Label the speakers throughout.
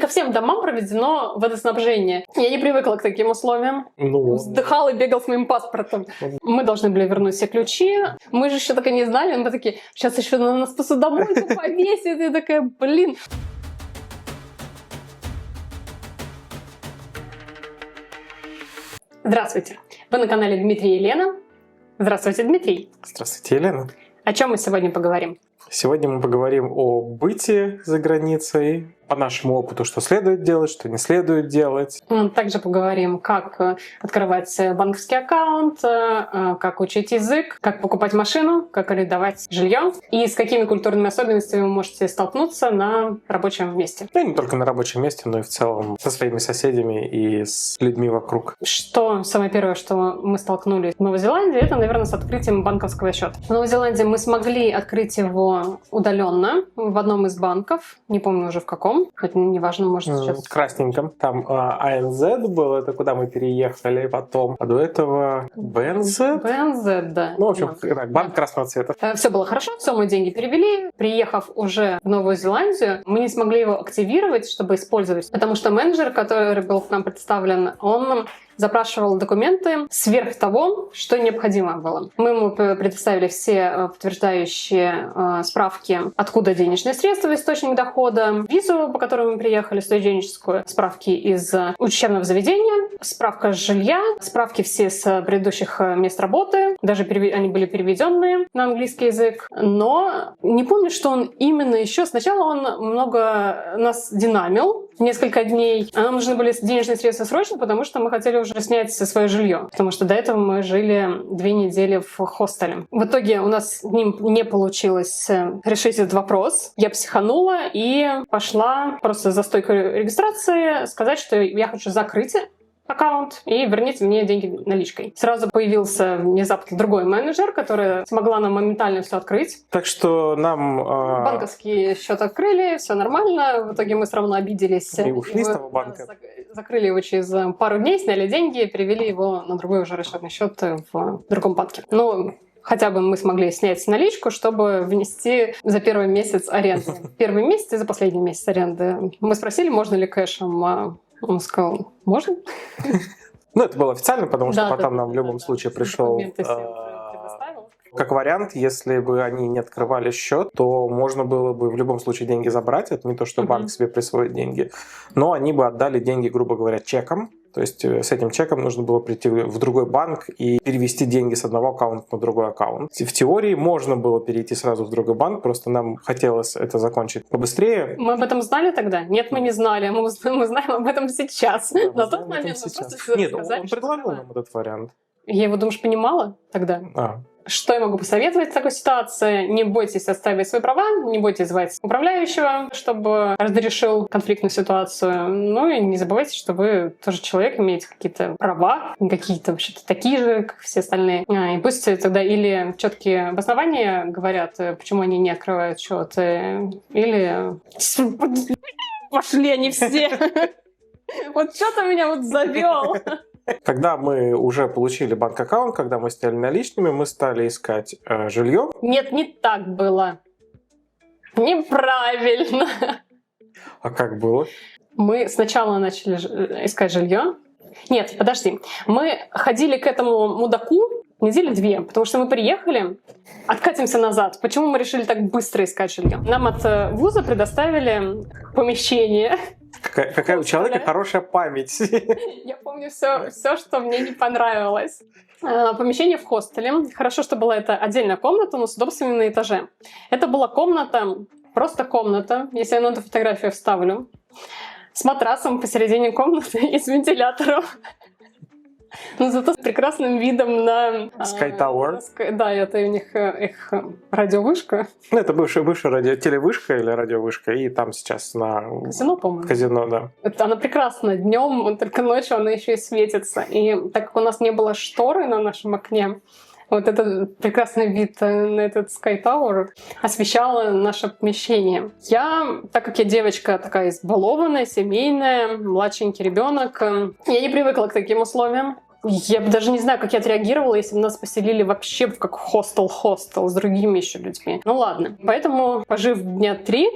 Speaker 1: ко всем домам проведено водоснабжение. Я не привыкла к таким условиям. Вздыхал и бегал с моим паспортом. Мы должны были вернуть все ключи. Мы же еще так и не знали. Мы такие, сейчас еще на нас посудомойку повесит. Я такая, блин. Здравствуйте. Вы на канале Дмитрий и Елена. Здравствуйте, Дмитрий.
Speaker 2: Здравствуйте, Елена.
Speaker 1: О чем мы сегодня поговорим?
Speaker 2: Сегодня мы поговорим о быте за границей, по нашему опыту, что следует делать, что не следует делать.
Speaker 1: Также поговорим, как открывать банковский аккаунт, как учить язык, как покупать машину, как арендовать жилье и с какими культурными особенностями вы можете столкнуться на рабочем месте.
Speaker 2: И не только на рабочем месте, но и в целом со своими соседями и с людьми вокруг.
Speaker 1: Что самое первое, что мы столкнулись в Новой Зеландии, это, наверное, с открытием банковского счета. В Новой Зеландии мы смогли открыть его удаленно в одном из банков, не помню уже в каком. Это неважно, может сейчас...
Speaker 2: Красненьком. Там АНЗ был, это куда мы переехали потом. А до этого БНЗ?
Speaker 1: БНЗ, да.
Speaker 2: Ну, в общем, банк красного цвета.
Speaker 1: Все было хорошо, все, мы деньги перевели. Приехав уже в Новую Зеландию, мы не смогли его активировать, чтобы использовать, потому что менеджер, который был к нам представлен, он запрашивал документы сверх того, что необходимо было. Мы ему предоставили все подтверждающие справки, откуда денежные средства, источник дохода, визу, по которой мы приехали, студенческую, справки из учебного заведения, справка с жилья, справки все с предыдущих мест работы, даже они были переведенные на английский язык. Но не помню, что он именно еще. Сначала он много нас динамил, несколько дней. А нам нужны были денежные средства срочно, потому что мы хотели уже снять свое жилье. Потому что до этого мы жили 2 недели в хостеле. В итоге у нас с ним не получилось решить этот вопрос. Я психанула и пошла просто за стойку регистрации сказать, что я хочу закрыть аккаунт и верните мне деньги наличкой. Сразу появился внезапно другой менеджер, который смогла нам моментально все открыть.
Speaker 2: Так что нам...
Speaker 1: Банковский счет открыли, все нормально. В итоге мы все равно обиделись.
Speaker 2: И ушли с того банка.
Speaker 1: Закрыли его через пару дней, сняли деньги, перевели его на другой уже расчетный счет в другом банке. Ну, хотя бы мы смогли снять наличку, чтобы внести за первый месяц аренды. Первый месяц и за последний месяц аренды. Мы спросили, можно ли кэшем. Он сказал, можно?
Speaker 2: Ну, это было официально, потому что потом нам в любом случае пришел... Как вариант, если бы они не открывали счет, то можно было бы в любом случае деньги забрать. Это не то, что банк себе присвоит деньги. Но они бы отдали деньги, грубо говоря, чеком. То есть с этим чеком нужно было прийти в другой банк и перевести деньги с одного аккаунта на другой аккаунт. В теории можно было перейти сразу в другой банк, просто нам хотелось это закончить побыстрее.
Speaker 1: Мы об этом знали тогда? Нет, мы не знали. Мы знаем об этом сейчас.
Speaker 2: Да,
Speaker 1: на тот момент мы просто
Speaker 2: Нет, он предложил нам этот вариант.
Speaker 1: Я его, думаешь, понимала тогда? Что я могу посоветовать в такой ситуации? Не бойтесь отстаивать свои права, не бойтесь звать управляющего, чтобы разрешил конфликтную ситуацию. Ну и не забывайте, что вы тоже человек, имеете какие-то права, какие-то вообще-то такие же, как все остальные. И пусть тогда или четкие обоснования говорят, почему они не открывают счет, или... Пошли они все! Вот что-то меня вот завел.
Speaker 2: Когда мы уже получили банк-аккаунт, когда мы стали наличными, мы стали искать жилье.
Speaker 1: Нет, не так было. Неправильно.
Speaker 2: А как было?
Speaker 1: Мы сначала начали искать жилье. Нет, подожди. Мы ходили к этому мудаку недели 2, потому что мы приехали, откатимся назад. Почему мы решили так быстро искать жилье? Нам от вуза предоставили помещение.
Speaker 2: Какая у человека хорошая память.
Speaker 1: Я помню все, что мне не понравилось. Помещение в хостеле. Хорошо, что была это отдельная комната, но с удобствами на этаже. Это была комната, просто комната, если я на эту фотографию вставлю, с матрасом посередине комнаты и с вентилятором. Но зато с прекрасным видом на...
Speaker 2: Sky Tower.
Speaker 1: Да, это у них их радиовышка.
Speaker 2: Ну, это бывшая телевышка или радиовышка, и там сейчас на...
Speaker 1: Казино, по-моему.
Speaker 2: Казино, да.
Speaker 1: Она прекрасна днем, только ночью она еще и светится. И так как у нас не было шторы на нашем окне, вот этот прекрасный вид на этот Sky Tower освещало наше помещение. Так как я девочка такая избалованная, семейная, младшенький ребенок, я не привыкла к таким условиям. Я даже не знаю, как я отреагировала, если бы нас поселили вообще как хостел с другими еще людьми. Ну ладно. Поэтому, пожив дня 3,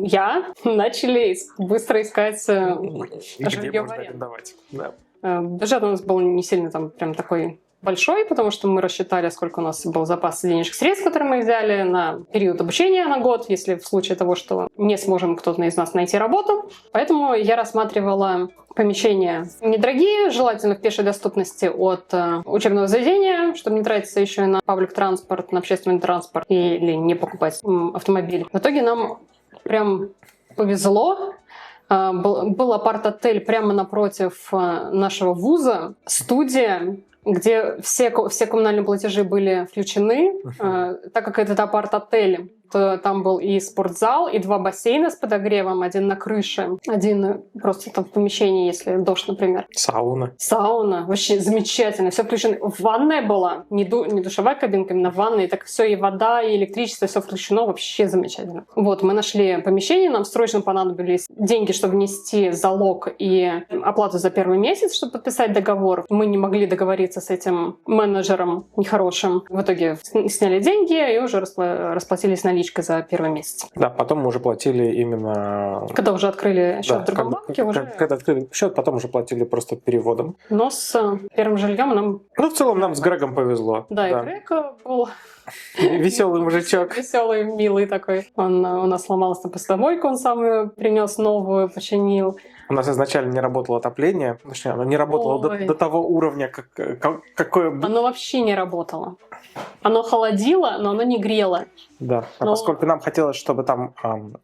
Speaker 1: я начали быстро искать жилье в аренду.
Speaker 2: Да.
Speaker 1: Бюджет у нас был не сильно там прям такой большой, потому что мы рассчитали, сколько у нас был запас денежных средств, которые мы взяли на период обучения на год, если в случае того, что не сможем кто-то из нас найти работу. Поэтому я рассматривала помещения недорогие, желательно в пешей доступности от учебного заведения, чтобы не тратиться еще и на паблик транспорт, на общественный транспорт или не покупать автомобиль. В итоге нам прям повезло. Был апарт-отель прямо напротив нашего вуза, студия, где все коммунальные платежи были включены. Так как этот апарт-отель, то там был и спортзал, и 2 бассейна с подогревом, один на крыше, один просто там в помещении, если дождь, например. Сауна. Вообще замечательно. Все включено. Ванная была, не душевая кабинка, именно ванная. Так все, и вода, и электричество, все включено. Вообще замечательно. Вот, мы нашли помещение, нам срочно понадобились деньги, чтобы внести залог и оплату за первый месяц, чтобы подписать договор. Мы не могли договориться с этим менеджером нехорошим. В итоге сняли деньги и уже расплатились наличкой за первый месяц.
Speaker 2: Да, потом мы уже платили именно...
Speaker 1: Когда уже открыли счет в другом банке,
Speaker 2: когда открыли счет, потом уже платили просто переводом.
Speaker 1: Но с первым жильем нам...
Speaker 2: Ну, в целом нам с Грегом повезло.
Speaker 1: Да, и Грег был...
Speaker 2: Веселый мужичок.
Speaker 1: Веселый, милый такой. Он у нас сломался посудомойка, он сам ее принес новую, починил.
Speaker 2: У нас изначально не работало отопление. Точнее, оно не работало до того уровня, какое...
Speaker 1: Оно вообще не работало. Оно холодило, но оно не грело.
Speaker 2: Да, поскольку нам хотелось, чтобы там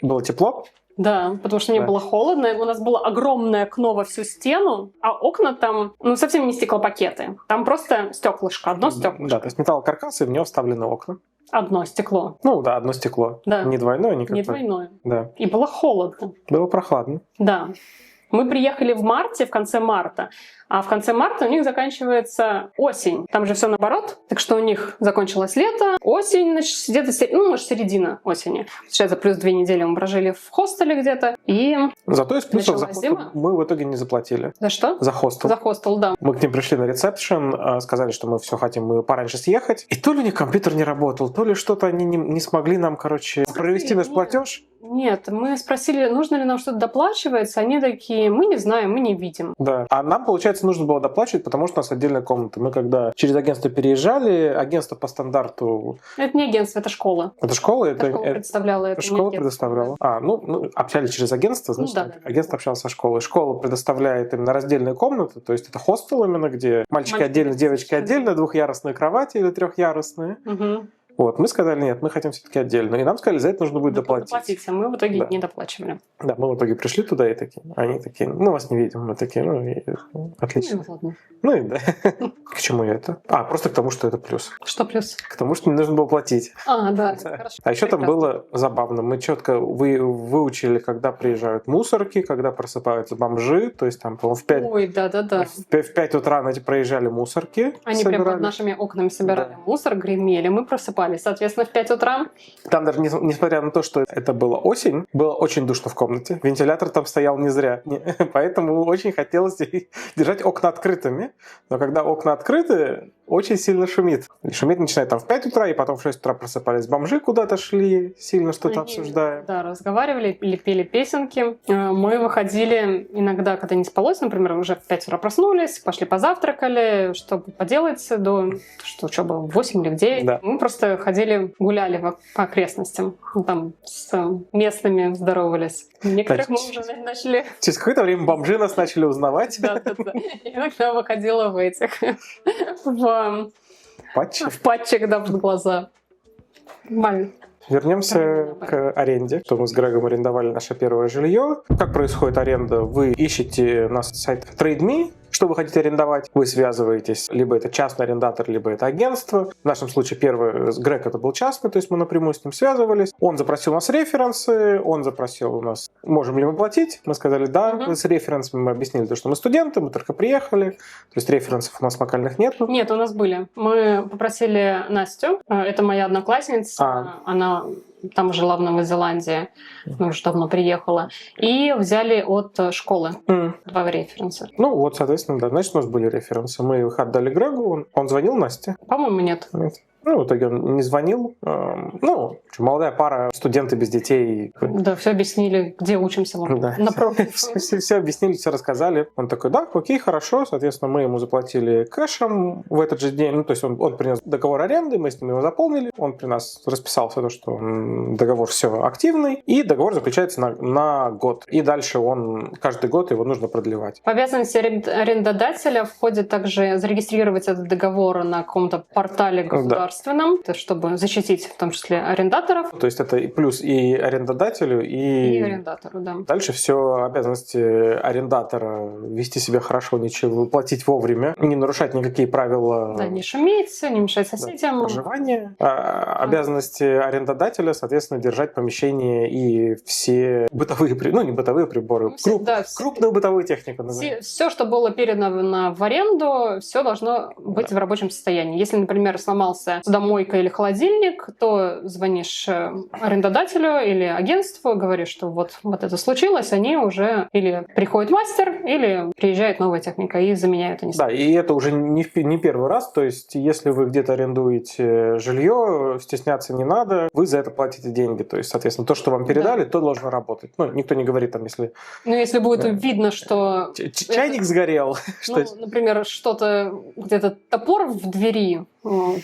Speaker 2: было тепло.
Speaker 1: Да, потому что мне было холодно. У нас было огромное окно во всю стену, а окна там, совсем не стеклопакеты. Там просто стеклышко, одно стеклышко.
Speaker 2: Да, то есть металлокаркас, и в него вставлены окна.
Speaker 1: Одно стекло.
Speaker 2: Ну да, одно стекло.
Speaker 1: Да.
Speaker 2: Не двойное никакое.
Speaker 1: Не двойное.
Speaker 2: Да.
Speaker 1: И было холодно.
Speaker 2: Было прохладно.
Speaker 1: Да. Мы приехали в конце марта, а в конце марта у них заканчивается осень. Там же все наоборот. Так что у них закончилось лето, осень, значит, где-то, может, середина осени. Сейчас за плюс 2 недели мы прожили в хостеле где-то. И
Speaker 2: зато из плюсов за хостел мы в итоге не заплатили.
Speaker 1: За что?
Speaker 2: За хостел.
Speaker 1: За хостел, да.
Speaker 2: Мы к ним пришли на ресепшн, сказали, что мы все хотим, мы пораньше съехать. И то ли у них компьютер не работал, то ли что-то они не смогли нам, провести наш платеж.
Speaker 1: Нет, мы спросили, нужно ли нам что-то доплачивать. Они такие, мы не знаем, мы не видим.
Speaker 2: Да. А нам, получается, нужно было доплачивать, потому что у нас отдельная комната. Мы когда через агентство переезжали, агентство по стандарту...
Speaker 1: Это не агентство, это школа.
Speaker 2: Это школа?
Speaker 1: Это школа предоставляла. Это
Speaker 2: школа предоставляла. Да. Общались через агентство, значит, агентство общалось со школой. Школа предоставляет именно раздельные комнаты, то есть это хостел именно, где мальчики отдельно, девочки отдельно, двухъярусные кровати или трехъярусные.
Speaker 1: Угу.
Speaker 2: Вот, мы сказали, нет, мы хотим все-таки отдельно. И нам сказали, за это нужно будет доплатить.
Speaker 1: А мы в итоге не доплачивали.
Speaker 2: Да, мы в итоге пришли туда и такие, они такие, мы вас не видим. Мы такие, отлично. Ну и да. К чему я это? Просто к тому, что это плюс.
Speaker 1: Что плюс?
Speaker 2: К тому, что не нужно было платить.
Speaker 1: Да, хорошо.
Speaker 2: А еще там было забавно. Мы четко выучили, когда приезжают мусорки, когда просыпаются бомжи. То есть там, по-моему, в 5...
Speaker 1: Ой, да.
Speaker 2: В 5 утра проезжали мусорки.
Speaker 1: Они прямо под нашими окнами собирали мусор, гремели. Мы просыпались, соответственно, в 5 утра.
Speaker 2: Там даже, несмотря на то, что это была осень, было очень душно в комнате. Вентилятор там стоял не зря. Поэтому очень хотелось держать окна открытыми. Но когда окна открыты, очень сильно шумит. И шуметь начинает там в 5 утра, и потом в 6 утра просыпались бомжи, куда-то шли, сильно что-то обсуждая.
Speaker 1: Да, разговаривали или пели песенки. Мы выходили иногда, когда не спалось, например, уже в 5 утра проснулись, пошли позавтракали, чтобы поделать до учебы в 8 или в 9. Да. Мы просто ходили, гуляли по окрестностям. Там с местными здоровались. Некоторых мы уже начали...
Speaker 2: Через какое-то время бомжи нас начали узнавать.
Speaker 1: Да. Иногда выходила в этих... В патчах, да, под глаза. Нормально.
Speaker 2: Вернемся к аренде, что мы с Грегом арендовали наше первое жилье. Как происходит аренда? Вы ищете на сайте TradeMe, что вы хотите арендовать. Вы связываетесь, либо это частный арендатор, либо это агентство. В нашем случае первый Грег это был частный, то есть мы напрямую с ним связывались. Он запросил у нас референсы, он запросил у нас, можем ли мы платить. Мы сказали да, с референсами мы объяснили, что мы студенты, мы только приехали. То есть референсов у нас локальных нет.
Speaker 1: Нет, у нас были. Мы попросили Настю, это моя одноклассница, она там жила в Новой Зеландии, но уже давно приехала, и взяли от школы 2 референса.
Speaker 2: Ну вот, соответственно, да, значит, у нас были референсы. Мы их отдали Грегу, он звонил Насте?
Speaker 1: По-моему, нет.
Speaker 2: Ну, в итоге он не звонил. Ну, молодая пара, студенты без детей.
Speaker 1: Да, все объяснили, где учимся.
Speaker 2: Да. Все объяснили, все рассказали. Он такой, да, окей, хорошо. Соответственно, мы ему заплатили кэшем в этот же день. Ну, то есть он принес договор аренды, мы с ним его заполнили. Он при нас расписался, то, что договор все активный. И договор заключается на год. И дальше каждый год его нужно продлевать.
Speaker 1: В обязанности арендодателя входит также зарегистрировать этот договор на каком-то портале государственном, чтобы защитить в том числе арендаторов.
Speaker 2: То есть это плюс и арендодателю, и
Speaker 1: арендатору, да.
Speaker 2: Дальше все обязанности арендатора: вести себя хорошо, ничего, платить вовремя, не нарушать никакие правила.
Speaker 1: Да, не шуметь, не мешать соседям.
Speaker 2: Проживание. Обязанности арендодателя, соответственно, держать помещение и все бытовые, не бытовые приборы, крупную бытовую технику.
Speaker 1: Все, что было передано в аренду, все должно быть в рабочем состоянии. Если, например, сломался судомойка или холодильник, то звонишь арендодателю или агентству, говоришь, что вот это случилось, они уже или приходит мастер, или приезжает новая техника и заменяют они.
Speaker 2: Да, и это уже не первый раз, то есть если вы где-то арендуете жилье, стесняться не надо, вы за это платите деньги, то есть, соответственно, то, что вам передали, то должно работать. Ну, никто не говорит там, если...
Speaker 1: Ну, если будет видно, что...
Speaker 2: Чайник сгорел.
Speaker 1: Например, что-то, где-то топор в двери,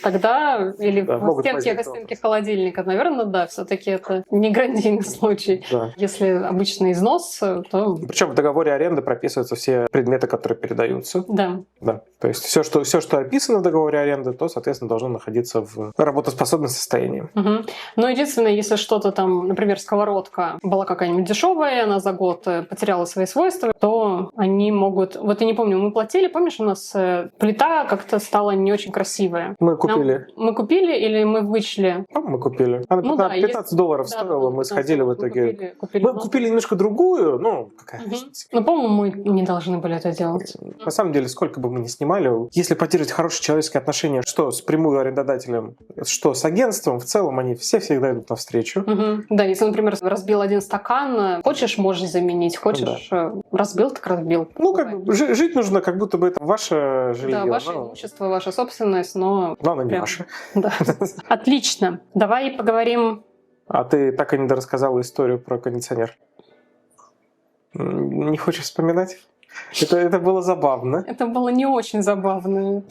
Speaker 1: тогда, или в стенке холодильника, наверное, да, все-таки это не гарантийный случай. Да. Если обычный износ, то...
Speaker 2: Причем в договоре аренды прописываются все предметы, которые передаются.
Speaker 1: Да.
Speaker 2: Да. То есть все, что описано в договоре аренды, то, соответственно, должно находиться в работоспособном состоянии.
Speaker 1: Угу. Но единственное, если что-то там, например, сковородка была какая-нибудь дешевая, она за год потеряла свои свойства, то они могут... Вот я не помню, мы платили, помнишь, у нас плита как-то стала не очень красивая.
Speaker 2: Мы купили.
Speaker 1: Мы купили или мы вычли?
Speaker 2: Мы купили. Она $15 стоила, мы сходили в итоге. Мы купили немножко другую, какая разница.
Speaker 1: Ну, по-моему, мы не должны были это делать.
Speaker 2: На самом деле, сколько бы мы ни снимали, если поддерживать хорошие человеческие отношения, что с прямым арендодателем, что с агентством, в целом они все всегда идут навстречу.
Speaker 1: Да, если, например, разбил один стакан, хочешь, можешь заменить, хочешь, разбил, так разбил.
Speaker 2: Ну, жить нужно, как будто бы это ваше жилье.
Speaker 1: Да, ваше имущество, ваша собственность, но...
Speaker 2: Главное, не ваше.
Speaker 1: Да. Отлично. Давай поговорим...
Speaker 2: А ты так и не рассказала историю про кондиционер. Не хочешь вспоминать? Это было забавно.
Speaker 1: Это было не очень забавно.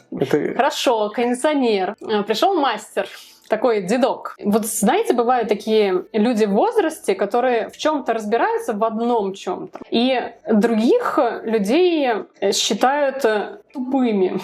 Speaker 1: Хорошо, кондиционер. Пришел мастер. Такой дедок. Вот знаете, бывают такие люди в возрасте, которые в чем-то разбираются, в одном чем-то, и других людей считают тупыми.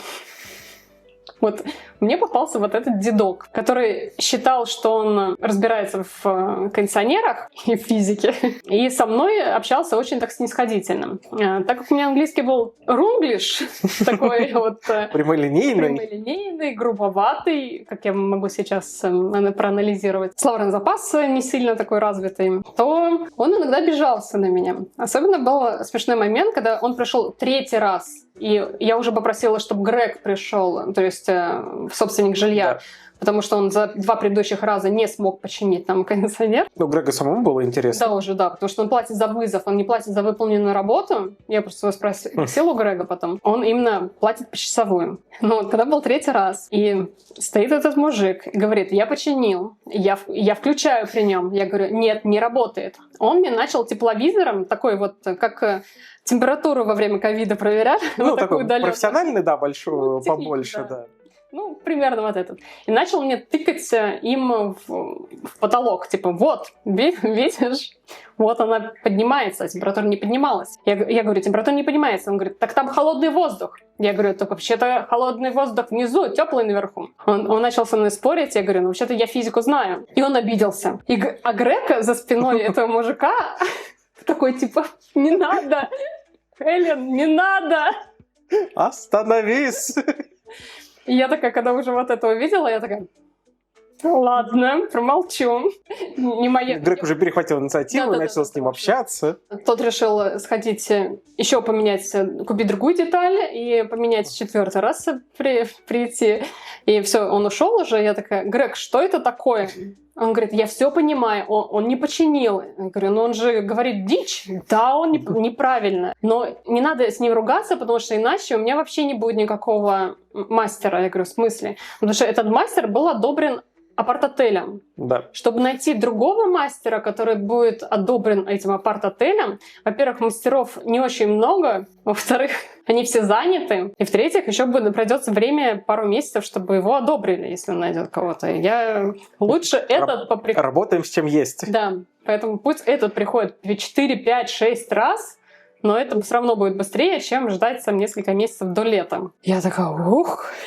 Speaker 1: Вот мне попался вот этот дедок, который считал, что он разбирается в кондиционерах и в физике, и со мной общался очень так снисходительно. Так как у меня английский был рунглиш, такой вот прямолинейный, грубоватый, как я могу сейчас проанализировать, словарный запас не сильно такой развитый, то он иногда обижался на меня. Особенно был смешной момент, когда он пришел 3-й раз. И я уже попросила, чтобы Грег пришел, то есть собственник жилья, потому что он за 2 предыдущих раза не смог починить там кондиционер.
Speaker 2: Ну, Грегу самому было интересно.
Speaker 1: Да, уже, да, потому что он платит за вызов, он не платит за выполненную работу. Я просто спросила у Грега потом. Он именно платит почасовую. Но вот когда был 3-й раз, и стоит этот мужик и говорит: я починил, я включаю при нем. Я говорю: нет, не работает. Он мне начал тепловизором, такой вот, как... температуру во время ковида проверяли.
Speaker 2: Ну, вот такой профессиональный, да, большой, побольше, да.
Speaker 1: Ну, примерно вот этот. И начал мне тыкать им в потолок. Типа, вот, видишь, вот она поднимается, а температура не поднималась. Я говорю: температура не поднимается. Он говорит: так там холодный воздух. Я говорю: так вообще-то холодный воздух внизу, теплый наверху. Он начал со мной спорить. Я говорю: ну, вообще-то я физику знаю. И он обиделся. А Грег за спиной этого мужика такой, типа: не надо, Эллен, не надо.
Speaker 2: Остановись.
Speaker 1: И я такая, когда уже вот это увидела, я такая: ладно, промолчу. Не моя...
Speaker 2: Грег уже перехватил инициативу, начал с ним общаться.
Speaker 1: Тот решил сходить, еще поменять, купить другую деталь и поменять 4-й раз прийти. И все, он ушел уже. Я такая: Грег, что это такое? Он говорит, я все понимаю, он не починил. Я говорю, но он же говорит дичь. Да, он неправильно. Но не надо с ним ругаться, потому что иначе у меня вообще не будет никакого мастера. Я говорю, в смысле? Потому что этот мастер был одобрен апарт-отелем.
Speaker 2: Да.
Speaker 1: Чтобы найти другого мастера, который будет одобрен этим апарт-отелем, во-первых, мастеров не очень много, во-вторых, они все заняты, и в-третьих, еще пройдется время, пару месяцев, чтобы его одобрили, если он найдет кого-то. Я лучше этот поприходить.
Speaker 2: Работаем с чем есть.
Speaker 1: Да, поэтому пусть этот приходит 4, 5, 6 раз, но это все равно будет быстрее, чем ждать там несколько месяцев до лета. Я такая,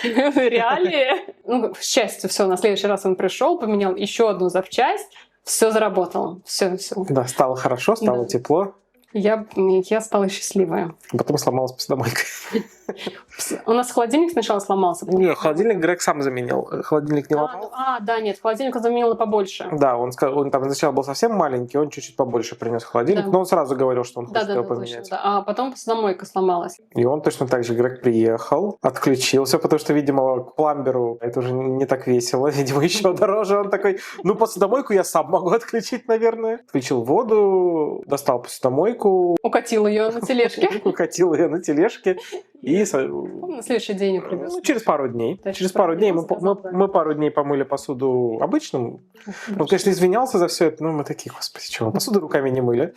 Speaker 1: реалии. Ну, к счастью, все, на следующий раз он пришел, поменял еще одну запчасть, все заработало. Все.
Speaker 2: Да, стало хорошо, стало тепло.
Speaker 1: Я стала счастливая.
Speaker 2: Потом сломалась посудомойка.
Speaker 1: У нас холодильник сначала сломался.
Speaker 2: Не, холодильник Грег сам заменил. Холодильник не ломал.
Speaker 1: Нет, холодильник он заменил побольше.
Speaker 2: Да, он там сначала был совсем маленький, он чуть-чуть побольше принес холодильник, да. Но он сразу говорил, что он хочет его поменять.
Speaker 1: Точно, да. А потом посудомойка сломалась.
Speaker 2: И он точно так же, Грег приехал, отключился, потому что, видимо, к пломберу это уже не так весело, видимо, еще дороже. Он такой, посудомойку я сам могу отключить, наверное. Включил воду, достал посудомойку.
Speaker 1: Укатил ее на тележке.
Speaker 2: Укатил ее на тележке. И
Speaker 1: на следующий день привез.
Speaker 2: Через пару дней.
Speaker 1: Да,
Speaker 2: через пару дней мы пару дней помыли посуду обычным. Он, конечно, извинялся за все это, но мы такие, господи, чего, посуду руками не мыли.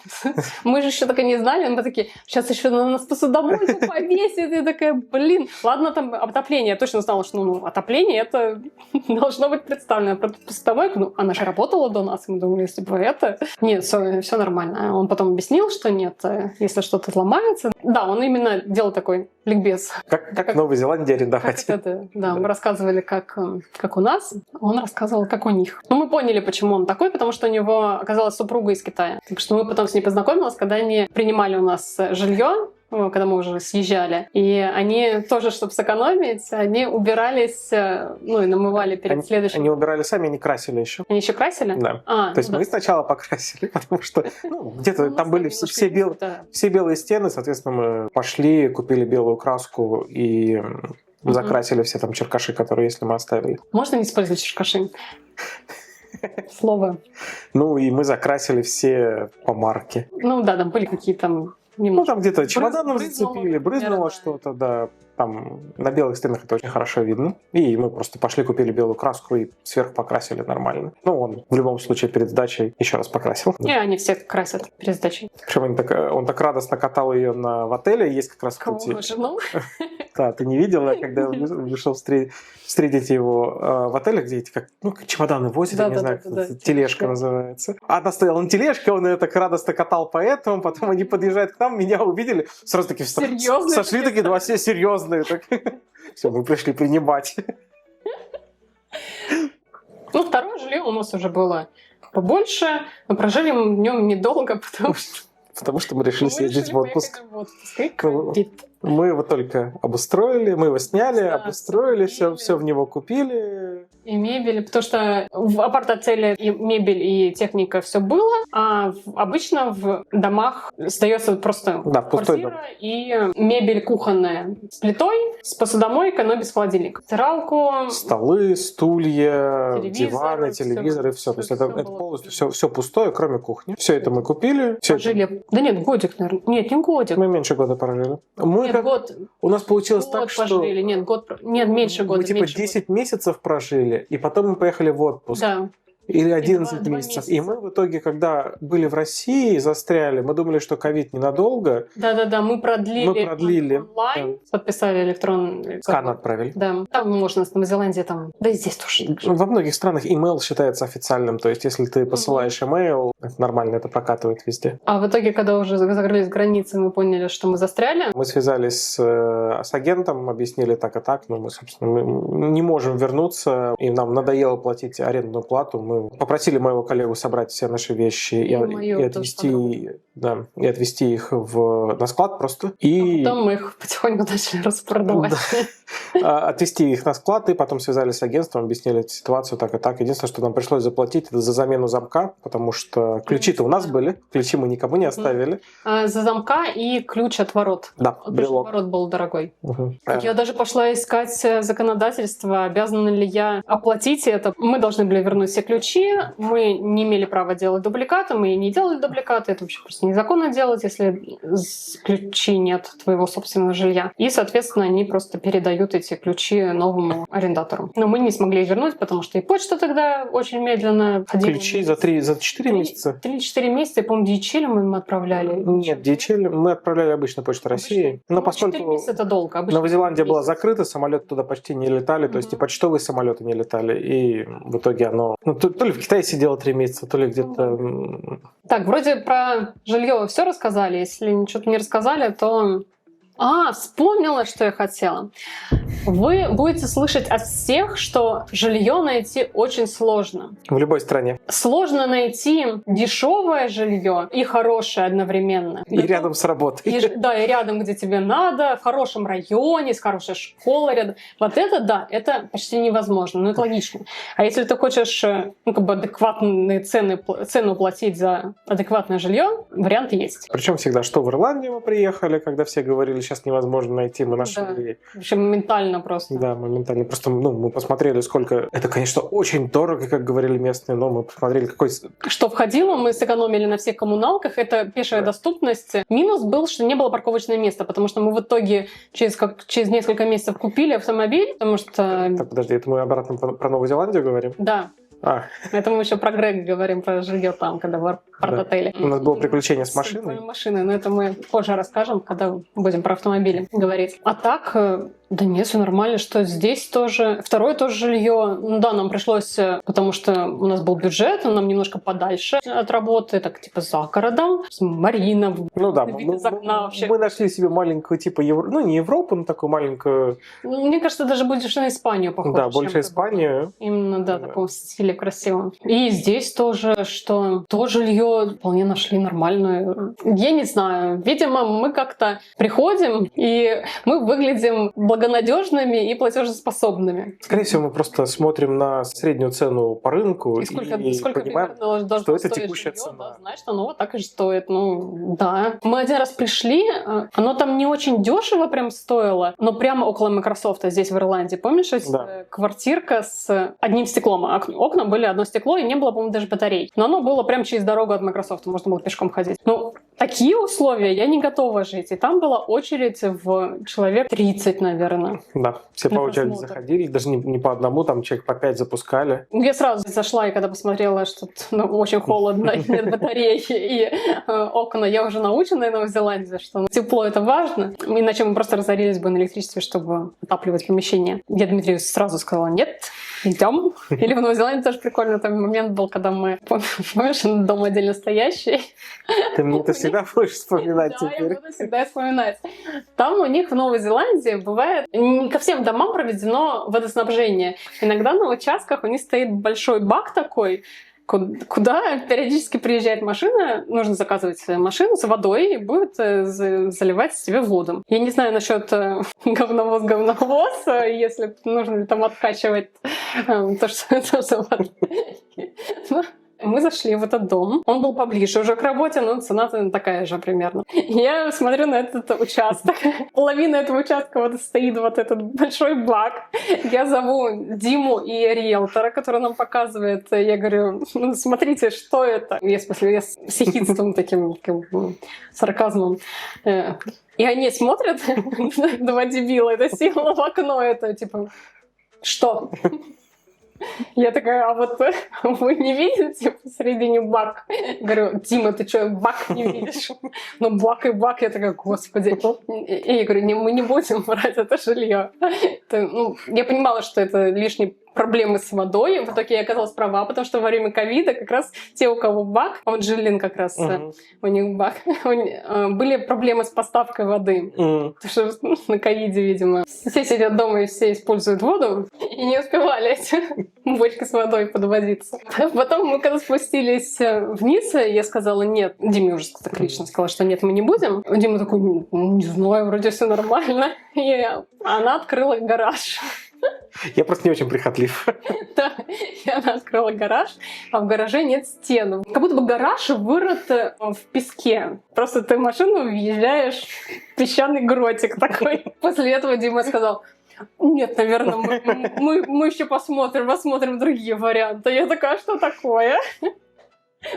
Speaker 1: Мы же еще так и не знали, мы такие, сейчас еще на нас посудомойку повесит. И такая, ладно, там отопление. Я точно знала, что отопление это должно быть представлено. Про посудомойку, она же работала до нас, мы думали, если бы это... Нет, все нормально. Он потом объяснил, что нет, если что-то сломается. Да, он именно делал такой ликбез.
Speaker 2: Как в Новой Зеландии арендовать.
Speaker 1: Да, мы рассказывали, как у нас, он рассказывал, как у них. Мы поняли, почему он такой, потому что у него оказалась супруга из Китая. Так что мы потом с ней познакомились, когда они принимали у нас жилье, когда мы уже съезжали. И они тоже, чтобы сэкономить, они убирались, и намывали перед следующим.
Speaker 2: Они убирали сами, они красили еще.
Speaker 1: Они еще красили?
Speaker 2: Да. То есть мы сначала покрасили, потому что где-то там были все белые стены, соответственно, мы пошли, купили белую краску и закрасили все там черкаши, которые, если мы оставили.
Speaker 1: Можно не использовать черкаши? Слово.
Speaker 2: И мы закрасили все по марке.
Speaker 1: Там были какие-то...
Speaker 2: там где-то чемоданом зацепили, брызнуло что-то, да. Там на белых стенах это очень хорошо видно. И мы просто пошли, купили белую краску и сверху покрасили нормально. Он в любом случае перед сдачей еще раз покрасил.
Speaker 1: И они все красят перед сдачей.
Speaker 2: Причем он так радостно катал ее в отеле. Есть как раз пути. Да, ты не видела, когда вышел встретить его в отеле, где эти как чемоданы возят, я не знаю, как тележка называется. Она стояла на тележке, он ее так радостно катал по этому, потом они подъезжают к нам, меня увидели, сразу такие сошли, такие два все серьезные. Все, мы пришли принимать.
Speaker 1: Второе жилье у нас уже было побольше, но прожили мы в нем недолго,
Speaker 2: потому что мы решили съездить в отпуск. Мы его только обустроили, мы его сняли, обустроили, все в него купили.
Speaker 1: И мебель, потому что в апарт-отеле и мебель, и техника все было, а обычно в домах сдается просто квартира и мебель кухонная с плитой, с посудомойкой, но без холодильника. Стиралку,
Speaker 2: столы, стулья, диваны, телевизоры, все. То есть это полностью все пустое, кроме кухни. Все это мы купили.
Speaker 1: Прожили. Да нет, годик, наверное. Нет, не годик.
Speaker 2: Мы меньше года прожили.
Speaker 1: Год.
Speaker 2: У нас получилось так,
Speaker 1: пожили.
Speaker 2: что...
Speaker 1: Нет, меньше года.
Speaker 2: Мы 10 месяцев прожили, и потом мы поехали в отпуск.
Speaker 1: Да.
Speaker 2: Или 11 месяцев. И мы в итоге, когда были в России, застряли, мы думали, что ковид ненадолго.
Speaker 1: Да, мы продлили онлайн, подписали электронный...
Speaker 2: Скан отправили.
Speaker 1: Да, там можно, в Новой Зеландии, да и здесь тоже.
Speaker 2: Во многих странах имейл считается официальным, то есть если ты посылаешь имейл, это нормально, это прокатывает везде.
Speaker 1: А в итоге, когда уже закрылись границы, мы поняли, что мы застряли.
Speaker 2: Мы связались с агентом, объяснили так и так, но мы, собственно, не можем вернуться, и нам надоело платить арендную плату, мы попросили моего коллегу собрать все наши вещи и отвезти их на склад просто. И
Speaker 1: потом мы их потихоньку начали распродавать.
Speaker 2: Отвезти их на склад, и потом связались с агентством, объяснили ситуацию так и так. Единственное, что нам пришлось заплатить, это за замену замка, потому что ключи-то у нас были, ключи мы никому не оставили.
Speaker 1: За замка и ключ от ворот.
Speaker 2: Да, брелок.
Speaker 1: Ворот был дорогой. Я даже пошла искать законодательство, обязана ли я оплатить это. Мы должны были вернуть все ключи, ключи, мы не имели права делать дубликаты, мы и не делали дубликаты, это вообще просто незаконно делать, если ключи нет твоего собственного жилья. И, соответственно, они просто передают эти ключи новому арендатору. Но мы не смогли их вернуть, потому что и почта тогда очень медленно ходила.
Speaker 2: Ключи за 4 месяца?
Speaker 1: 3-4 месяца, я помню, DHL мы отправляли.
Speaker 2: Нет, DHL мы отправляли обычно Почту России. Но поскольку
Speaker 1: 4 месяца это долго.
Speaker 2: Новая Зеландия была закрыта, самолеты туда почти не летали, то есть и почтовые самолеты не летали. И в итоге оно... Ну, то ли в Китае сидело 3 месяца, то ли где-то...
Speaker 1: Так, вроде про жилье все рассказали. Если что-то не рассказали, то... Вспомнила, что я хотела. Вы будете слышать от всех, что жилье найти очень сложно.
Speaker 2: В любой стране.
Speaker 1: Сложно найти дешевое жилье и хорошее одновременно.
Speaker 2: И рядом с работой.
Speaker 1: И рядом, где тебе надо, в хорошем районе, с хорошей школой рядом. Вот это, да, это почти невозможно, но это логично. А если ты хочешь адекватные цену платить за адекватное жилье, вариант есть.
Speaker 2: Причем всегда, что в Ирландию мы приехали, когда все говорили, сейчас невозможно найти, мы нашли.
Speaker 1: Да. В общем, моментально просто.
Speaker 2: Да, моментально. Просто мы посмотрели, сколько... Это, конечно, очень дорого, как говорили местные, но мы посмотрели, какой...
Speaker 1: Что входило, мы сэкономили на всех коммуналках, это пешая доступность. Минус был, что не было парковочного места, потому что мы в итоге через несколько месяцев купили автомобиль, потому что...
Speaker 2: Так, подожди, это мы обратно про Новую Зеландию говорим?
Speaker 1: Да. Это мы еще про Грега говорим, про жилье там, когда в апарт-отеле.
Speaker 2: У нас было приключение с машиной.
Speaker 1: Но это мы позже расскажем, когда будем про автомобили говорить. А так, да нет, все нормально, что здесь тоже. Второе тоже жилье. Ну да, нам пришлось, потому что у нас был бюджет, он нам немножко подальше от работы, так типа за городом. Марина,
Speaker 2: ну да,
Speaker 1: вид из окна вообще.
Speaker 2: Мы нашли себе маленькую типа не Европу, но такую маленькую.
Speaker 1: Мне кажется, даже больше на Испанию похоже.
Speaker 2: Да, больше Испанию.
Speaker 1: Именно, да, в таком стиле красивом. И здесь тоже, что то жилье вполне нашли нормальное. Я не знаю, видимо, мы как-то приходим, и мы выглядим благонадежными и платежеспособными.
Speaker 2: Скорее всего, мы просто смотрим на среднюю цену по рынку
Speaker 1: и сколько
Speaker 2: понимаем, что это текущая
Speaker 1: жилье,
Speaker 2: цена.
Speaker 1: Да, значит, оно вот так и стоит. Ну, да. Мы один раз пришли, оно там не очень дешево прям стоило, но прямо около Microsoft, здесь в Ирландии. Помнишь, квартирка с одним стеклом? Окна были одно стекло, и не было, по-моему, даже батарей. Но оно было прям через дорогу от Microsoft, можно было пешком ходить. Ну, такие условия я не готова жить. И там была очередь в человек 30, наверное.
Speaker 2: Да, все по очереди заходили, даже не по одному, там человек по 5 запускали.
Speaker 1: Я сразу зашла, и когда посмотрела, что очень холодно, нет батареи и окна, я уже научена в Новой Зеландии, что тепло — это важно. Иначе мы просто разорились бы на электричестве, чтобы отапливать помещение. Я Дмитрию сразу сказала: нет, идем. Или в Новой Зеландии тоже прикольный там момент был, когда мы, помнишь, дом отдельно стоящий.
Speaker 2: Ты мне это всегда будешь вспоминать
Speaker 1: теперь. Да, я буду всегда вспоминать. Там у них в Новой Зеландии бывает, не ко всем домам проведено водоснабжение. Иногда на участках у них стоит большой бак такой, куда периодически приезжает машина, нужно заказывать машину с водой и будет заливать себе воду. Я не знаю насчет говновоз, если нужно ли там откачивать то, что мы зашли в этот дом. Он был поближе уже к работе, но цена такая же примерно. Я смотрю на этот участок. Половина этого участка вот стоит вот этот большой бак. Я зову Диму и риэлтора, который нам показывает. Я говорю: смотрите, что это? Я с ехидством таким сарказмом. И они смотрят, два дебила, это сила в окно, это типа: что? Я такая: а вот вы не видите посередине бак? Говорю: Дима, ты что, бак не видишь? Ну, бак и бак. Я такая: господи. И я говорю: мы не будем брать это жилье. Я понимала, что это лишние проблемы с водой. В итоге я оказалась права, потому что во время ковида как раз те, у кого бак, он Джиллин как раз, у них бак, были проблемы с поставкой воды. Потому что на ковиде, видимо, все сидят дома и все используют воду, и не успевали эти бочки с водой подводиться. Потом мы когда спустились вниз, я сказала: нет. Диме уже так лично сказала, что нет, мы не будем. Дима такой: не знаю, вроде все нормально. И она открыла гараж.
Speaker 2: Я просто не очень прихотлив.
Speaker 1: Да, и она открыла гараж, а в гараже нет стен. Как будто бы гараж вырыт в песке. Просто ты в машину въезжаешь в песчаный гротик такой. После этого Дима сказал: Нет, наверное, мы еще посмотрим другие варианты. Я такая, что такое?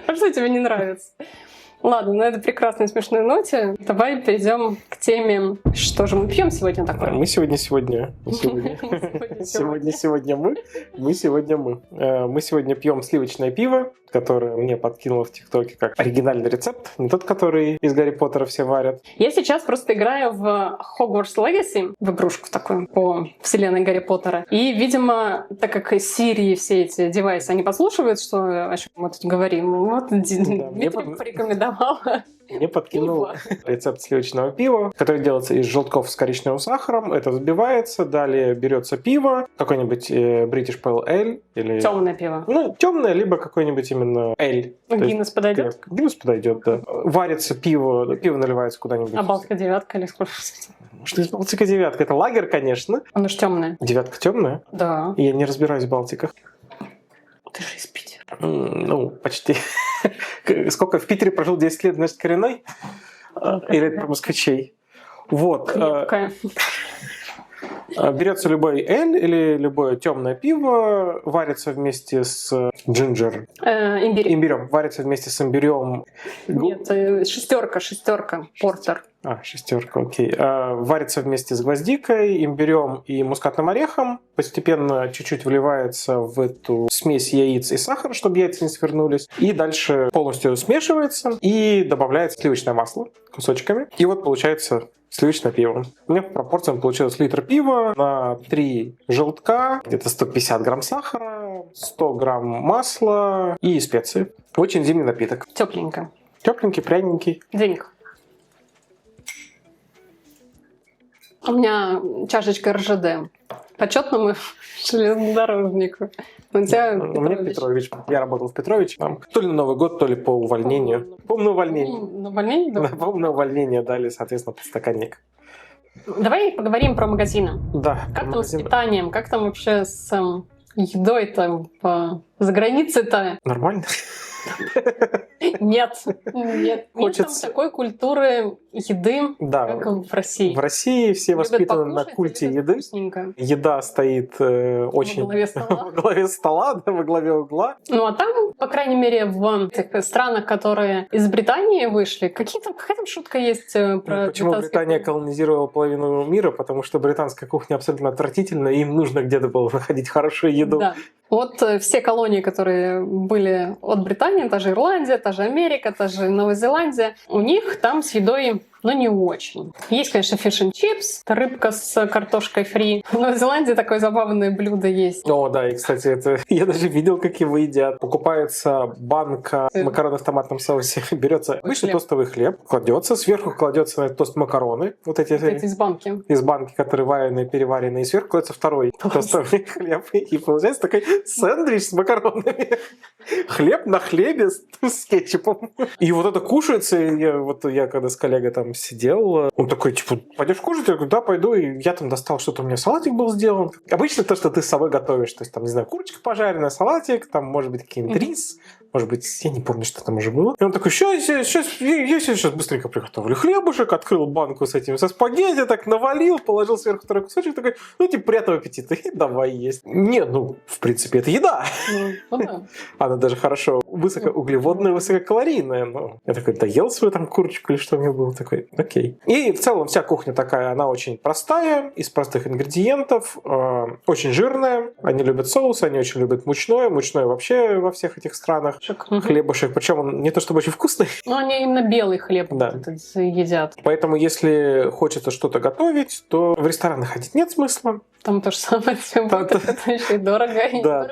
Speaker 1: А что тебе не нравится? Ладно, на этой прекрасной смешной ноте давай перейдем к теме, что же мы пьем сегодня такое.
Speaker 2: Мы сегодня пьем сливочное пиво, которое мне подкинуло в ТикТоке как оригинальный рецепт, не тот, который из Гарри Поттера все варят.
Speaker 1: Я сейчас просто играю в Hogwarts Legacy, в игрушку такую по вселенной Гарри Поттера. И, видимо, так как Siri и все эти девайсы, они подслушивают, что о чем мы тут говорим, вот Дмитрий порекомендовала.
Speaker 2: Мне подкинул рецепт сливочного пива, который делается из желтков с коричневым сахаром. Это взбивается, далее берется пиво, какой-нибудь British Pale Ale. Или...
Speaker 1: Темное пиво.
Speaker 2: Ну, темное, либо какой-нибудь именно Ale.
Speaker 1: Гиннес подойдет?
Speaker 2: Гиннес подойдет, да. Варится пиво наливается куда-нибудь.
Speaker 1: А Балтика девятка или сколько?
Speaker 2: Что из Балтика девятка? Это лагерь, конечно.
Speaker 1: Она же темная.
Speaker 2: Девятка темная?
Speaker 1: Да.
Speaker 2: Я не разбираюсь в Балтиках.
Speaker 1: Ты же из Питера.
Speaker 2: Ну, почти. Сколько в Питере прожил 10 лет, значит, коренной? Или это про москвичей? Вот. Берется любой эль или любое темное пиво, варится вместе с джинджер. Имбирем. Варится вместе с имбирем.
Speaker 1: Нет, шестерка, портер.
Speaker 2: Шестерка, окей. Варится вместе с гвоздикой, имбирем и мускатным орехом. Постепенно чуть-чуть вливается в эту смесь яиц и сахара, чтобы яйца не свернулись. И дальше полностью смешивается и добавляется сливочное масло кусочками. И вот получается сливочное пиво. У меня в пропорциях получилось литр пива на 3 желтка, где-то 150 грамм сахара, 100 грамм масла и специи. Очень зимний напиток.
Speaker 1: Тепленько.
Speaker 2: Тепленький, пряненький.
Speaker 1: Денег. У меня чашечка РЖД. Почетному железнодорожнику. У
Speaker 2: меня Петрович. Я работал в Петровиче. То ли на Новый год, то ли по увольнению. По-моему, на увольнение.
Speaker 1: На увольнение? Да.
Speaker 2: По-моему, на увольнение дали, соответственно, подстаканник.
Speaker 1: Давай поговорим про магазины.
Speaker 2: Да.
Speaker 1: Как там с питанием? Как там вообще с едой-то за границей-то?
Speaker 2: Нормально.
Speaker 1: Нет. Нет там такой культуры еды, как в России.
Speaker 2: В России все воспитаны на культе еды. Еда стоит очень
Speaker 1: во
Speaker 2: главе стола, во главе угла.
Speaker 1: Ну а там, по крайней мере, в тех странах, которые из Британии вышли, какая-то шутка есть про...
Speaker 2: Почему Британия колонизировала половину мира? Потому что британская кухня абсолютно отвратительна, и им нужно где-то было находить хорошую еду.
Speaker 1: Да. Вот все колонии, которые были от Британии, та же Ирландия, та же Америка, та же Новая Зеландия, у них там с едой, не очень. Есть, конечно, фиш and чипс, рыбка с картошкой фри. В Новой Зеландии такое забавное блюдо есть.
Speaker 2: О, да, и, кстати, это я даже видел, как его едят. Покупается банка макароны в томатном соусе, берется обычный тостовый хлеб, кладется, сверху кладется на этот тост макароны, вот эти
Speaker 1: из банки.
Speaker 2: Из банки, которые вареные, переваренные, и сверху кладется второй тостовый хлеб, и получается такой сэндвич с макаронами. Хлеб на хлебе с кетчупом. И вот это кушается, я когда с коллегой там сидел, он такой, пойдешь кушать? Я говорю, да, пойду. И я там достал что-то, у меня салатик был сделан. Обычно то, что ты с собой готовишь. То есть там, не знаю, курочка пожаренная, салатик, там, может быть, какой-нибудь рис, может быть, я не помню, что там уже было. И он такой, я сейчас быстренько приготовлю хлебушек, открыл банку со спагетти, так навалил, положил сверху второй кусочек, такой, приятного аппетита, и давай есть. Нет, в принципе, это еда. Она даже хорошо высокоуглеводная, высококалорийная. Я такой, доел свою там курочку или что у меня было, такой, окей. И в целом вся кухня такая, она очень простая, из простых ингредиентов, очень жирная. Они любят соус, они очень любят мучное. Мучное вообще во всех этих странах. Хлебушек, причем он не то чтобы очень вкусный.
Speaker 1: Они именно белый хлеб едят.
Speaker 2: Поэтому, если хочется что-то готовить, то в рестораны ходить нет смысла.
Speaker 1: Там то же самое все будет, это еще и дорого,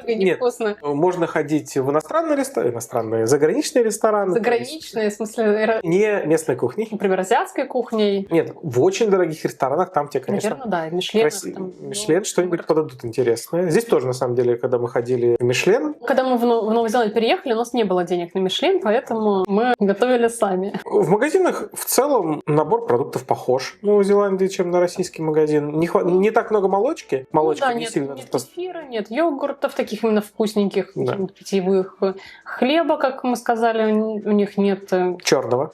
Speaker 1: и невкусно.
Speaker 2: Можно ходить в иностранные, заграничные рестораны.
Speaker 1: Заграничные, в смысле...
Speaker 2: Не местной кухни.
Speaker 1: Например, азиатской кухней.
Speaker 2: Нет, в очень дорогих ресторанах там тебе, конечно...
Speaker 1: Наверное, да, Мишлен.
Speaker 2: Мишлен что-нибудь подадут интересное. Здесь тоже, на самом деле, когда мы ходили в Мишлен...
Speaker 1: Когда мы в Новую Зеландию переехали, у нас не было денег на Мишлен, поэтому мы готовили сами.
Speaker 2: В магазинах в целом набор продуктов похож в Новой Зеландии, чем на российский магазин. Не так много молочки, молочки. Молочка
Speaker 1: да,
Speaker 2: не
Speaker 1: нет,
Speaker 2: сильно...
Speaker 1: нет кефира, нет йогуртов таких именно вкусненьких, питьевых. Хлеба, как мы сказали, у них нет черного.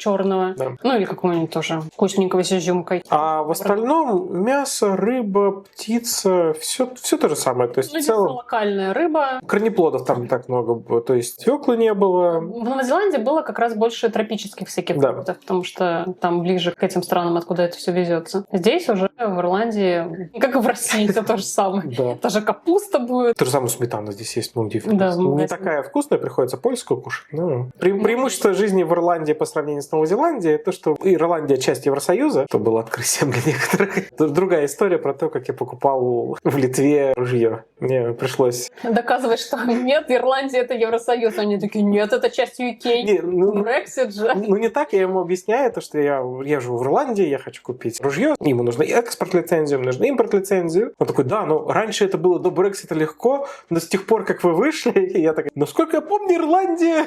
Speaker 2: Да.
Speaker 1: Ну или какого-нибудь тоже вкусненького с изюмкой.
Speaker 2: А в остальном мясо, рыба, птица, все то же самое. То есть в целом
Speaker 1: локальная рыба.
Speaker 2: Корнеплодов там не так много было. То есть свеклы не было.
Speaker 1: В Новой Зеландии было как раз больше тропических всяких фруктов, потому что там ближе к этим странам, откуда это все везется. Здесь уже в Ирландии, как и в России, это то же самое. Даже капуста будет.
Speaker 2: То же самое сметана здесь есть, не такая вкусная, приходится польскую кушать. Преимущество жизни в Ирландии по сравнению с Новой Зеландией, то, что Ирландия часть Евросоюза, это было открытием для некоторых. Другая история про то, как я покупал в Литве ружье. Мне пришлось...
Speaker 1: Доказывать, что нет, Ирландия — это Евросоюз. Они такие, нет, это часть UK. Брексит же.
Speaker 2: Не так, я ему объясняю, то, что я живу в Ирландии, я хочу купить ружье, ему нужно экспорт-лицензию, ему нужно импорт-лицензию. Он такой, да, раньше это было до Брексита легко, но с тех пор, как вы вышли, и я такая, насколько я помню, Ирландия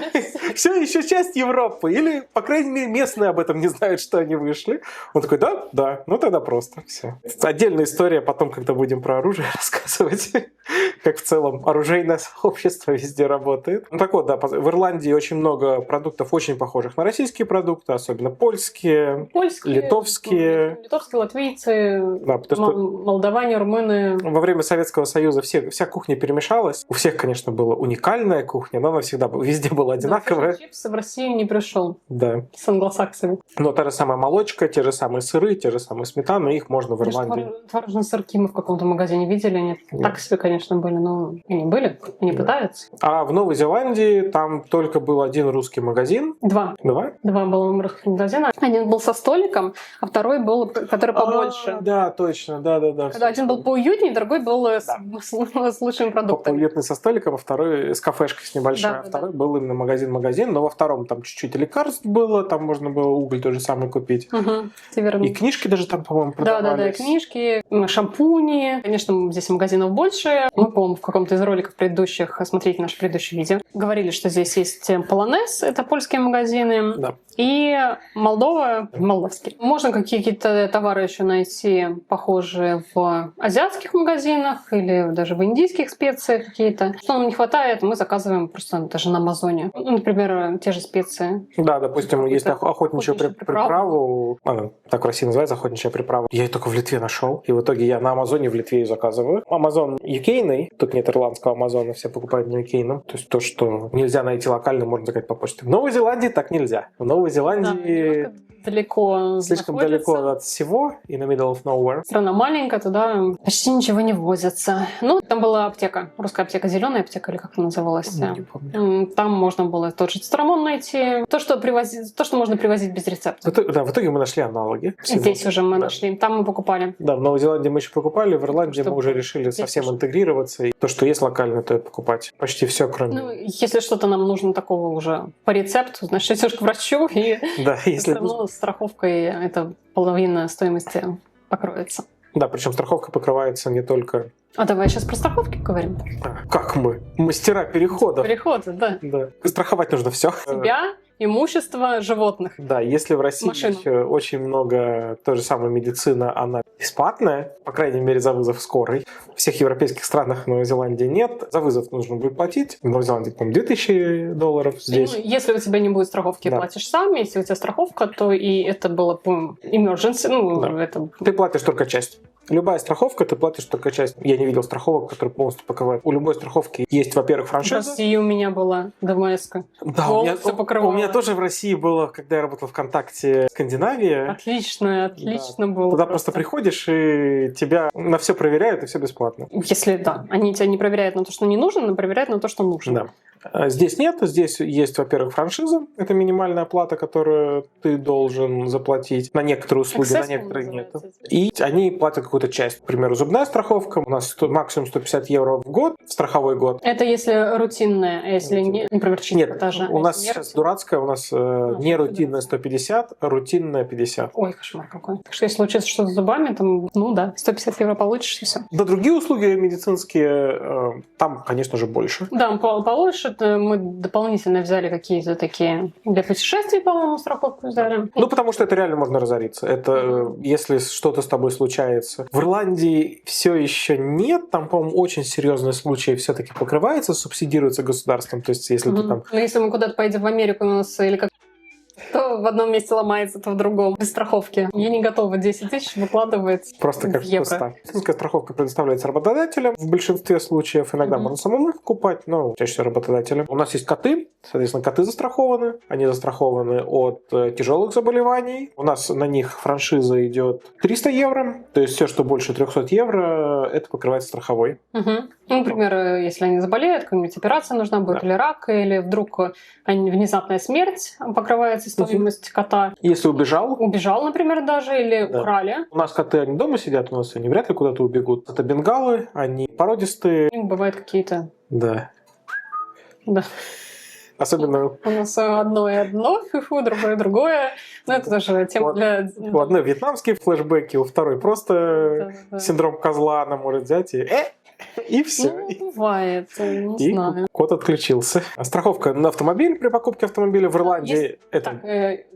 Speaker 2: все еще часть Европы. Или, по крайней мере, местные об этом не знают, что они вышли. Он такой, да, тогда просто. Все. Отдельная история потом, когда будем про оружие рассказывать, как в целом оружейное сообщество везде работает. Так вот, в Ирландии очень много продуктов, очень похожих на российские продукты, особенно польские, литовские,
Speaker 1: латвийцы, молдаване, румыны.
Speaker 2: Во время Советского Союза вся кухня перемешалась. У всех, конечно, была уникальная кухня, но она всегда везде была одинаковая.
Speaker 1: Чипс в Россию не пришел.
Speaker 2: Да.
Speaker 1: С англосаксами.
Speaker 2: Но та же самая молочка, те же самые сыры, те же самые сметаны, их можно в Ирландии.
Speaker 1: Творожные сырки мы в каком-то магазине видели. Нет. Так себе, конечно, были, но они были, они пытаются.
Speaker 2: А в Новой Зеландии там только был один русский магазин.
Speaker 1: Два было русских магазина. Один был со столиком, а второй был, который побольше.
Speaker 2: Да, точно, да.
Speaker 1: Один был поуютнее, другой был с лучшими продуктами.
Speaker 2: Поуютный со столиком, а второй с кафешкой с небольшой. А второй был именно магазин, но во втором там чуть-чуть лекарств было, там можно было уголь тот же самый купить. И книжки даже там, по-моему, продавались.
Speaker 1: Да, книжки, шампуни. Конечно, здесь магазинов больше. Мы, по-моему, в каком-то из роликов предыдущих, смотрите наши предыдущие видео, говорили, что здесь есть Полонез, это польские магазины.
Speaker 2: Да.
Speaker 1: И Молдова, молдавский. Можно какие-то товары еще найти похожие в азиатских магазинах или даже в индийских специях какие-то. Что нам не хватает, мы заказываем просто даже на Амазоне. Например, те же специи.
Speaker 2: Да, допустим, есть охотничью приправу. Так в России называется охотничья приправа. Я ее только в Литве нашел. И в итоге я на Амазоне в Литве ее заказываю. Амазон UK-ный. Тут нет ирландского Амазона, все покупают на UK-ном. То есть то, что нельзя найти локально, можно заказать по почте. В Новой Зеландии так нельзя. В Новой Зеландии слишком далеко от всего и на middle of nowhere.
Speaker 1: Страна маленькая, туда почти ничего не возится. Там была аптека, русская аптека, зеленая аптека, или как она называлась.
Speaker 2: Не помню.
Speaker 1: Там можно было тот же цитрамон найти, то, что можно привозить без рецепта.
Speaker 2: В итоге мы нашли аналоги.
Speaker 1: Здесь уже мы нашли, там мы покупали.
Speaker 2: Да, в Новой Зеландии мы еще покупали, в Ирландии мы уже решили совсем интегрироваться. И то, что есть локально, то и покупать. Почти все, кроме...
Speaker 1: Если что-то нам нужно такого уже по рецепту, значит, идешь к врачу, и
Speaker 2: если
Speaker 1: страховкой это половина стоимости покроется.
Speaker 2: Да, причем страховка покрывается не только...
Speaker 1: А давай сейчас про страховки говорим.
Speaker 2: Как мы? Мастера переходов.
Speaker 1: Переходы, да.
Speaker 2: Страховать нужно все.
Speaker 1: Себя, имущество, животных.
Speaker 2: Да, если в России еще очень много, то же самое медицина, она бесплатная, по крайней мере, за вызов скорой. В всех европейских странах Новой Зеландии нет. За вызов нужно будет платить. В Новой Зеландии, по-моему, $2000 здесь.
Speaker 1: Если у тебя не будет страховки, платишь сам. Если у тебя страховка, то и это было, по-моему, emergency.
Speaker 2: Ты платишь только часть. Любая страховка, ты платишь только часть. Я не видел страховок, которые полностью покрывают. У любой страховки есть, во-первых, франшиза.
Speaker 1: В России у меня была ДМС-ка.
Speaker 2: Да, у меня тоже в России было, когда я работал ВКонтакте, Скандинавия.
Speaker 1: Отлично было.
Speaker 2: Туда просто приходишь, и тебя на все проверяют, и все бесплатно.
Speaker 1: Если, они тебя не проверяют на то, что не нужно, но проверяют на то, что нужно.
Speaker 2: Да. Здесь нет. Здесь есть, во-первых, франшиза. Это минимальная плата, которую ты должен заплатить на некоторые услуги, на некоторые нет. И они платят какую-то часть. К примеру, зубная страховка. У нас максимум 150 евро в год, в страховой год.
Speaker 1: Это если рутинная, а если не, например,
Speaker 2: нет, у нас сейчас дурацкая, у нас не рутинная 150, а рутинная 50.
Speaker 1: Ой, кошмар какой. Так что если случится что-то с зубами, там, 150 евро получишь, и все.
Speaker 2: Да, другие услуги медицинские, там, конечно же, больше.
Speaker 1: Да, получше. может, мы дополнительно взяли какие-то такие для путешествий, по-моему, страховку взяли.
Speaker 2: Ну, потому что это реально можно разориться. Это если что-то с тобой случается. В Ирландии все еще нет. Там, по-моему, очень серьезные случаи все-таки покрываются, субсидируются государством. То есть, если ты там...
Speaker 1: Ну, если мы куда-то поедем в Америку, у нас или как то в одном месте ломается, то в другом. Без страховки. Я не готова 10 тысяч выкладывать
Speaker 2: просто как
Speaker 1: евро.
Speaker 2: пуста. Медицинская страховка предоставляется работодателем. В большинстве случаев иногда можно самому покупать, но чаще всего работодателем. У нас есть коты. Соответственно, коты застрахованы. Они застрахованы от тяжелых заболеваний. У нас на них франшиза идет 300 евро. То есть все, что больше 300 евро, это покрывается страховой.
Speaker 1: Ну, например, если они заболеют, какая-нибудь операция нужна будет, или рак, или вдруг внезапная смерть, покрывается стоимость кота.
Speaker 2: Если убежал.
Speaker 1: Убежал, например, даже, или украли.
Speaker 2: У нас коты, они дома сидят, у нас они вряд ли куда-то убегут. Это бенгалы, они породистые.
Speaker 1: У них бывают какие-то...
Speaker 2: Да.
Speaker 1: Да.
Speaker 2: Особенно...
Speaker 1: У нас одно и одно, другое и другое. Но это тоже тема для...
Speaker 2: У одной вьетнамские флешбеки, у второй просто синдром козла она может взять и все.
Speaker 1: Ну, бывает, не знаю.
Speaker 2: Кот отключился. А страховка на автомобиль при покупке автомобиля в Ирландии...
Speaker 1: Так,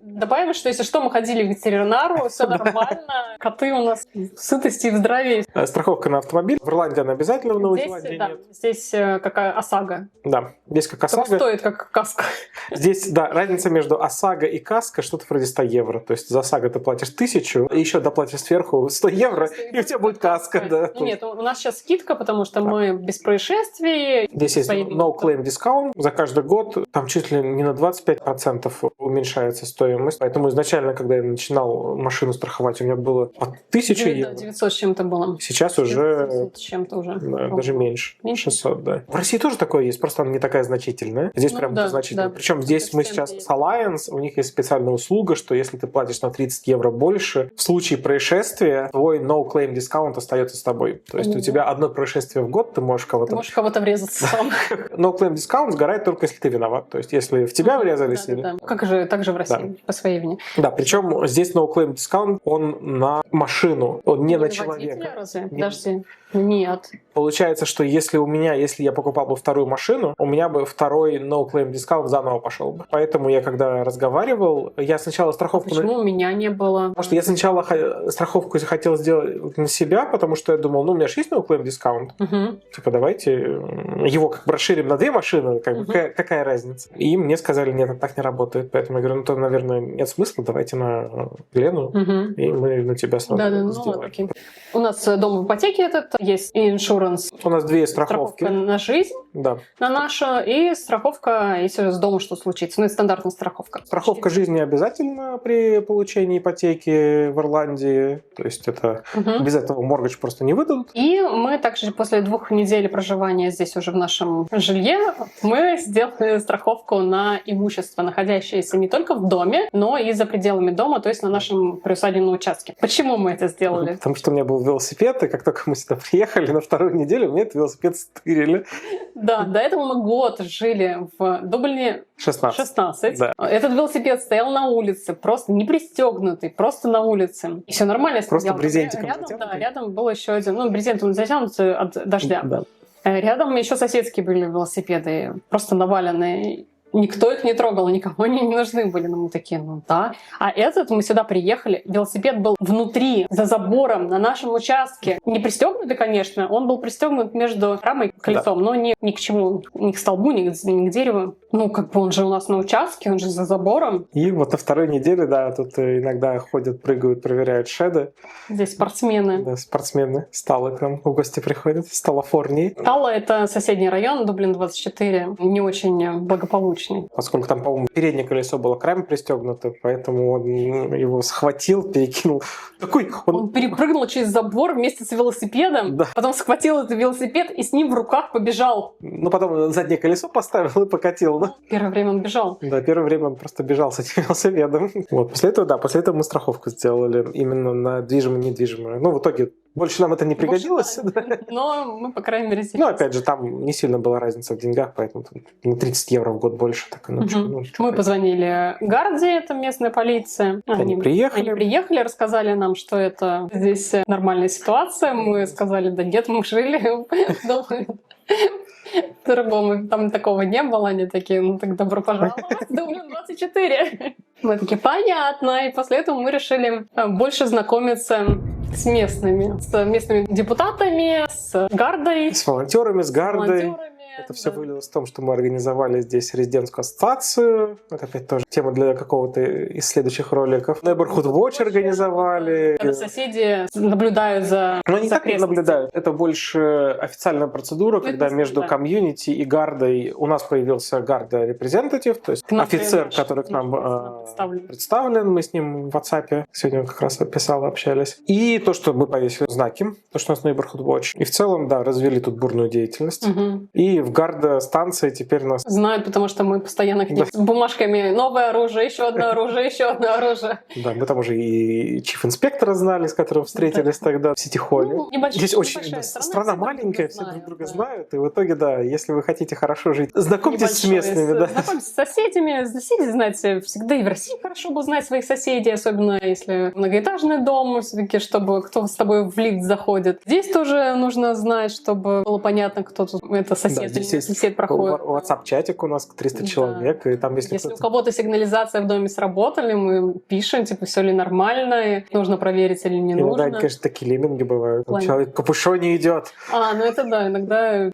Speaker 1: добавим, что если что, мы ходили к ветеринару, все нормально. Коты у нас в сытости и в здравии.
Speaker 2: Страховка на автомобиль. В Ирландии она обязательно, в Новой Зеландии нет.
Speaker 1: Здесь какая ОСАГО.
Speaker 2: Да, здесь как ОСАГО.
Speaker 1: Только стоит как каска.
Speaker 2: Здесь, да, разница между ОСАГО и каска что-то вроде 100 евро. То есть за ОСАГО ты платишь 1000, и еще доплатишь сверху 100 евро, и у тебя будет каска. Да.
Speaker 1: Ну, нет, у нас сейчас скидка, потому что мы без происшествий.
Speaker 2: Здесь есть no claim discount. За каждый год там чуть ли не на 25% уменьшается стоимость. Поэтому изначально, когда я начинал машину страховать, у меня было от 1000 евро.
Speaker 1: 900 с чем-то было.
Speaker 2: Сейчас уже...
Speaker 1: 900 с чем-то уже.
Speaker 2: Да, даже меньше. 600, да. В России тоже такое есть, просто она не такая значительная. Здесь прям значительная. Да. Причем здесь мы сейчас с Alliance, у них есть специальная услуга, что если ты платишь на 30 евро больше, в случае происшествия твой no claim discount остается с тобой. То есть у тебя одно происшествие в год, ты можешь кого-то врезаться сам. No claim discount сгорает только если ты виноват. То есть если в тебя врезались...
Speaker 1: Да. Как же так же в России, по своей вине.
Speaker 2: Да, причем здесь no claim discount, он на машину, он не на человека.
Speaker 1: Разве? Подожди. Нет.
Speaker 2: Получается, что если я покупал бы вторую машину, у меня бы второй no claim discount заново пошел бы. Поэтому я когда разговаривал, я сначала страховку...
Speaker 1: Почему у меня не было?
Speaker 2: Потому что я сначала страховку хотел сделать на себя, потому что я думал, у меня же есть no claim discount. Типа, давайте его как бы расширим на 2 машины, какая разница? И мне сказали, нет, так не работает. Поэтому я говорю, то, наверное, нет смысла, давайте на Лену, и мы на тебя сразу сделаем.
Speaker 1: У нас дом в ипотеке есть иншуранс.
Speaker 2: У нас 2 страховки.
Speaker 1: Страховка на жизнь, на нашу, и страховка, если с домом что случится. Ну, и стандартная страховка.
Speaker 2: Страховка жизни обязательно при получении ипотеки в Ирландии. То есть это без этого моргидж просто не выдадут.
Speaker 1: И мы также после 2 недель проживания здесь уже в нашем жилье, мы сделали страховку на имущество, находящееся не только в доме, но и за пределами дома, то есть на нашем приусадебном участке. Почему мы это сделали?
Speaker 2: Потому что у меня был велосипед, и как только мы сюда приехали на 2-ю неделю, мне этот велосипед стырили.
Speaker 1: Да, до этого мы год жили в Дублине 16. Да. Этот велосипед стоял на улице, просто не пристегнутый, просто на улице. И все нормально.
Speaker 2: Просто брезентиком
Speaker 1: рядом был еще один, брезентом затянут от дождя. Да. Рядом еще соседские были велосипеды, просто наваленные. Никто их не трогал, никому они не нужны были. Но мы такие, да. А этот, мы сюда приехали, велосипед был внутри, за забором, на нашем участке. Не пристегнутый, конечно, он был пристегнут между рамой и колесом, но ни к чему, ни к столбу, ни к дереву. Он же у нас на участке, он же за забором.
Speaker 2: И вот на 2-й неделе, тут иногда ходят, прыгают, проверяют шеды.
Speaker 1: Здесь спортсмены.
Speaker 2: Да, спортсмены. Сталы к нам в гости приходят, с Талафорнии.
Speaker 1: Тала — это соседний район, Дублин 24, не очень благополучный.
Speaker 2: Поскольку там, по-моему, переднее колесо было к раме пристегнуто, поэтому он его схватил, перекинул.
Speaker 1: Он перепрыгнул через забор вместе с велосипедом, потом схватил этот велосипед и с ним в руках побежал.
Speaker 2: Потом заднее колесо поставил и покатил.
Speaker 1: Первое время он бежал.
Speaker 2: Да, первое время он просто бежал с этим велосипедом. После этого мы страховку сделали именно на движимое-недвижимое. В итоге больше нам это не пригодилось.
Speaker 1: Но мы, по крайней мере, здесь.
Speaker 2: Опять же, там не сильно была разница в деньгах, поэтому 30 евро в год больше.
Speaker 1: Мы позвонили Гарди, это местная полиция.
Speaker 2: Они
Speaker 1: приехали, рассказали нам, что это здесь нормальная ситуация. Мы сказали, да нет, мы жили дома. В другом там такого не было, они такие, ну так добро пожаловать, Дублин 24. Мы такие, понятно. И после этого мы решили больше знакомиться с местными депутатами, с Гардой.
Speaker 2: С волонтерами, с Гардой. Это все вылилось в том, что мы организовали здесь резидентскую ассоциацию. Это опять тоже тема для какого-то из следующих роликов. Neighborhood Watch организовали.
Speaker 1: Когда соседи наблюдают за...
Speaker 2: Но они так не наблюдают. Это больше официальная процедура, когда между комьюнити и Гардой у нас появился Гарда репрезентатив, то есть офицер, который к нам представлен. Мы с ним в WhatsApp сегодня как раз писал, общались. И то, что мы повесили знаки, то, что у нас Neighborhood Watch. И в целом, да, развели тут бурную деятельность. И в Гарда-станции теперь нас...
Speaker 1: Знают, потому что мы постоянно с бумажками новое оружие, еще одно оружие, еще одно оружие.
Speaker 2: Да, мы там уже и чиф-инспектора знали, с которым встретились тогда в Сити-холле. Здесь очень... Страна маленькая, все друг друга знают. И в итоге, да, если вы хотите хорошо жить, знакомьтесь с местными. Да.
Speaker 1: Знакомьтесь с соседями. Соседи, знаете, всегда и в России хорошо бы знать своих соседей, особенно если многоэтажный дом, все-таки, чтобы кто с тобой в лифт заходит. Здесь тоже нужно знать, чтобы было понятно, кто тут это сосед.
Speaker 2: Здесь есть
Speaker 1: проходит.
Speaker 2: WhatsApp-чатик у нас 300 человек, и там если
Speaker 1: у кого-то сигнализация в доме сработали, мы пишем, типа, все ли нормально, и нужно проверить или не нужно.
Speaker 2: Иногда, конечно, такие лемминги бывают. Человек в капюшоне идет.
Speaker 1: Ну это да, иногда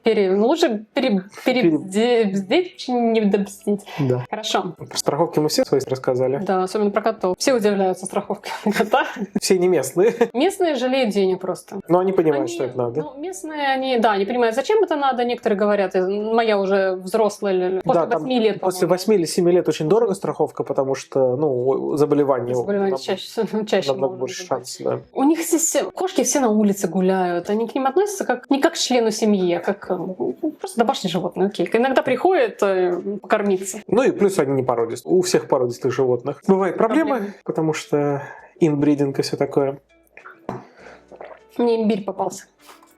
Speaker 1: лучше перебздеть, чем не допустить.
Speaker 2: Да.
Speaker 1: Хорошо.
Speaker 2: Про страховки мы все свои рассказали.
Speaker 1: Да, особенно про котов. Все удивляются страховке кота.
Speaker 2: Все не местные.
Speaker 1: Местные жалеют денег просто.
Speaker 2: Но они понимают, что это надо.
Speaker 1: Местные, они понимают, зачем это надо. Некоторые говорят, моя уже взрослая, после 8 лет.
Speaker 2: После 8 или 7 лет очень дорого страховка, потому что, заболевания
Speaker 1: чаще
Speaker 2: намного больше шансов. Да.
Speaker 1: У них здесь кошки все на улице гуляют. Они к ним относятся не как к члену семьи, а как просто домашние животные. Окей. Иногда приходят покормиться.
Speaker 2: Ну и плюс они не породистые. У всех породистых животных бывают проблемы, потому что инбридинг и все такое.
Speaker 1: Мне имбирь попался.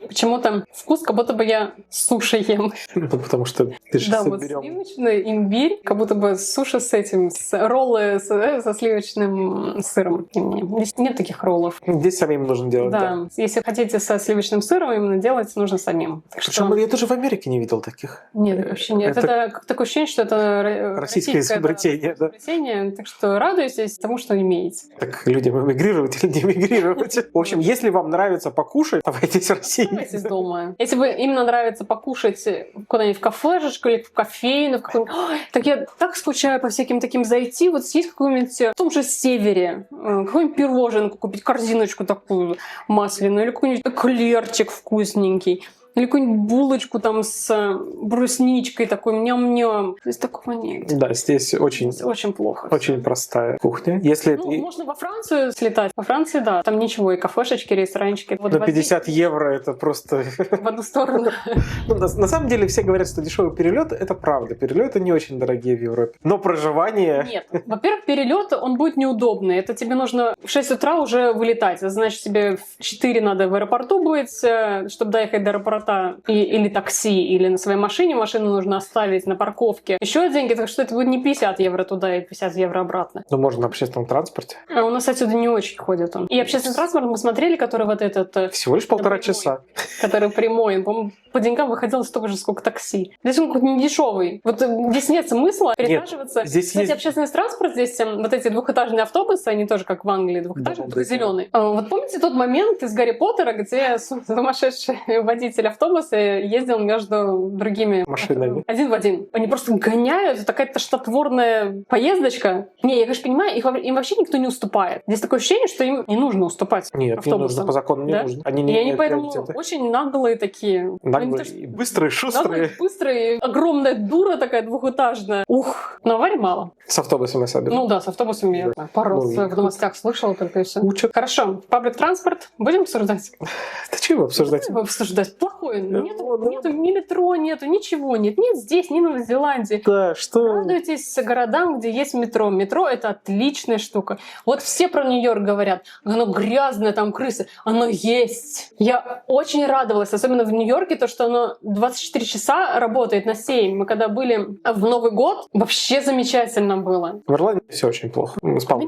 Speaker 1: Почему-то вкус, как будто бы я суши ем.
Speaker 2: Потому что ты же
Speaker 1: берем. Сливочный имбирь, как будто бы суши роллы со сливочным сыром. Здесь нет таких роллов.
Speaker 2: Здесь самим нужно делать, да.
Speaker 1: Если хотите со сливочным сыром, именно делать нужно самим.
Speaker 2: Причем я тоже в Америке не видел таких.
Speaker 1: Нет, вообще нет. Это такое ощущение, что это
Speaker 2: российское изобретение. Да.
Speaker 1: Так что радуйтесь тому, что имеете.
Speaker 2: Так людям эмигрировать или не эмигрировать? В общем, если вам нравится покушать, оставайтесь в России.
Speaker 1: Оставайтесь дома. Если бы именно нравится покушать куда-нибудь в кафешечку или в кофейну, так я так скучаю по всяким таким зайти, вот съесть какую-нибудь в том же севере, какую-нибудь пироженку купить, корзиночку такую масляную, или какой-нибудь эклерчик вкусненький. Или какую-нибудь булочку там с брусничкой такой, ням-ням. Здесь такого нет.
Speaker 2: Да, здесь очень
Speaker 1: плохо.
Speaker 2: Очень простая кухня. Если
Speaker 1: можно во Францию слетать. Во Франции, да, там ничего, и кафешечки, и ресторанчики.
Speaker 2: На 50 евро это просто...
Speaker 1: В одну сторону.
Speaker 2: На самом деле все говорят, что дешевый перелет это правда. Перелеты не очень дорогие в Европе. Но проживание...
Speaker 1: Нет. Во-первых, перелет, он будет неудобный. Это тебе нужно в 6 утра уже вылетать. Это значит, тебе в 4 надо в аэропорту быть, чтобы доехать до аэропорта. Или такси, или на своей машине. Машину нужно оставить на парковке. Еще деньги, так что это будет не 50 евро туда и 50 евро обратно.
Speaker 2: Но можно на общественном транспорте.
Speaker 1: У нас отсюда не очень ходит он. И общественный транспорт мы смотрели, который вот этот...
Speaker 2: Всего лишь 1,5 часа.
Speaker 1: Который прямой. Он, по-моему, по деньгам выходило столько же, сколько такси. Здесь он какой-то недешевый. Вот здесь нет смысла пересаживаться. Кстати, общественный транспорт, здесь вот эти двухэтажные автобусы, они тоже как в Англии, двухэтажные, только зеленый. Вот помните тот момент из Гарри Поттера, где сумасшедший водитель автобуса ездил между другими
Speaker 2: машинами.
Speaker 1: Один в один. Они просто гоняют, это какая-то штотворная поездочка. Не, я, конечно, понимаю, им вообще никто не уступает. Здесь такое ощущение, что им не нужно уступать.
Speaker 2: Нет, не нужно, по закону не нужно.
Speaker 1: Они поэтому очень наглые такие.
Speaker 2: Наглые, быстрые, шустрые.
Speaker 1: Быстрые, огромная дура такая двухэтажная. Ух, но аварий мало.
Speaker 2: С автобусами особенно.
Speaker 1: Ну да, с автобусами я пару раз в новостях слышала, только и все.
Speaker 2: Учат.
Speaker 1: Хорошо, паблик-транспорт будем обсуждать?
Speaker 2: Да чего обсуждать?
Speaker 1: Обсуждать. Плохой. Нету ни метро, нету ничего. Нет здесь, ни в Зеландии.
Speaker 2: Да, что?
Speaker 1: Радуйтесь городам, где есть метро. Метро — это отличная штука. Вот все про Нью-Йорк говорят. Оно грязное, там крысы. Оно есть. Я очень радовалась, особенно в Нью-Йорке, то, что оно 24 часа работает на 7. Мы когда были в Новый год, вообще замечательно было.
Speaker 2: В Ирландии все очень плохо. Мы с папой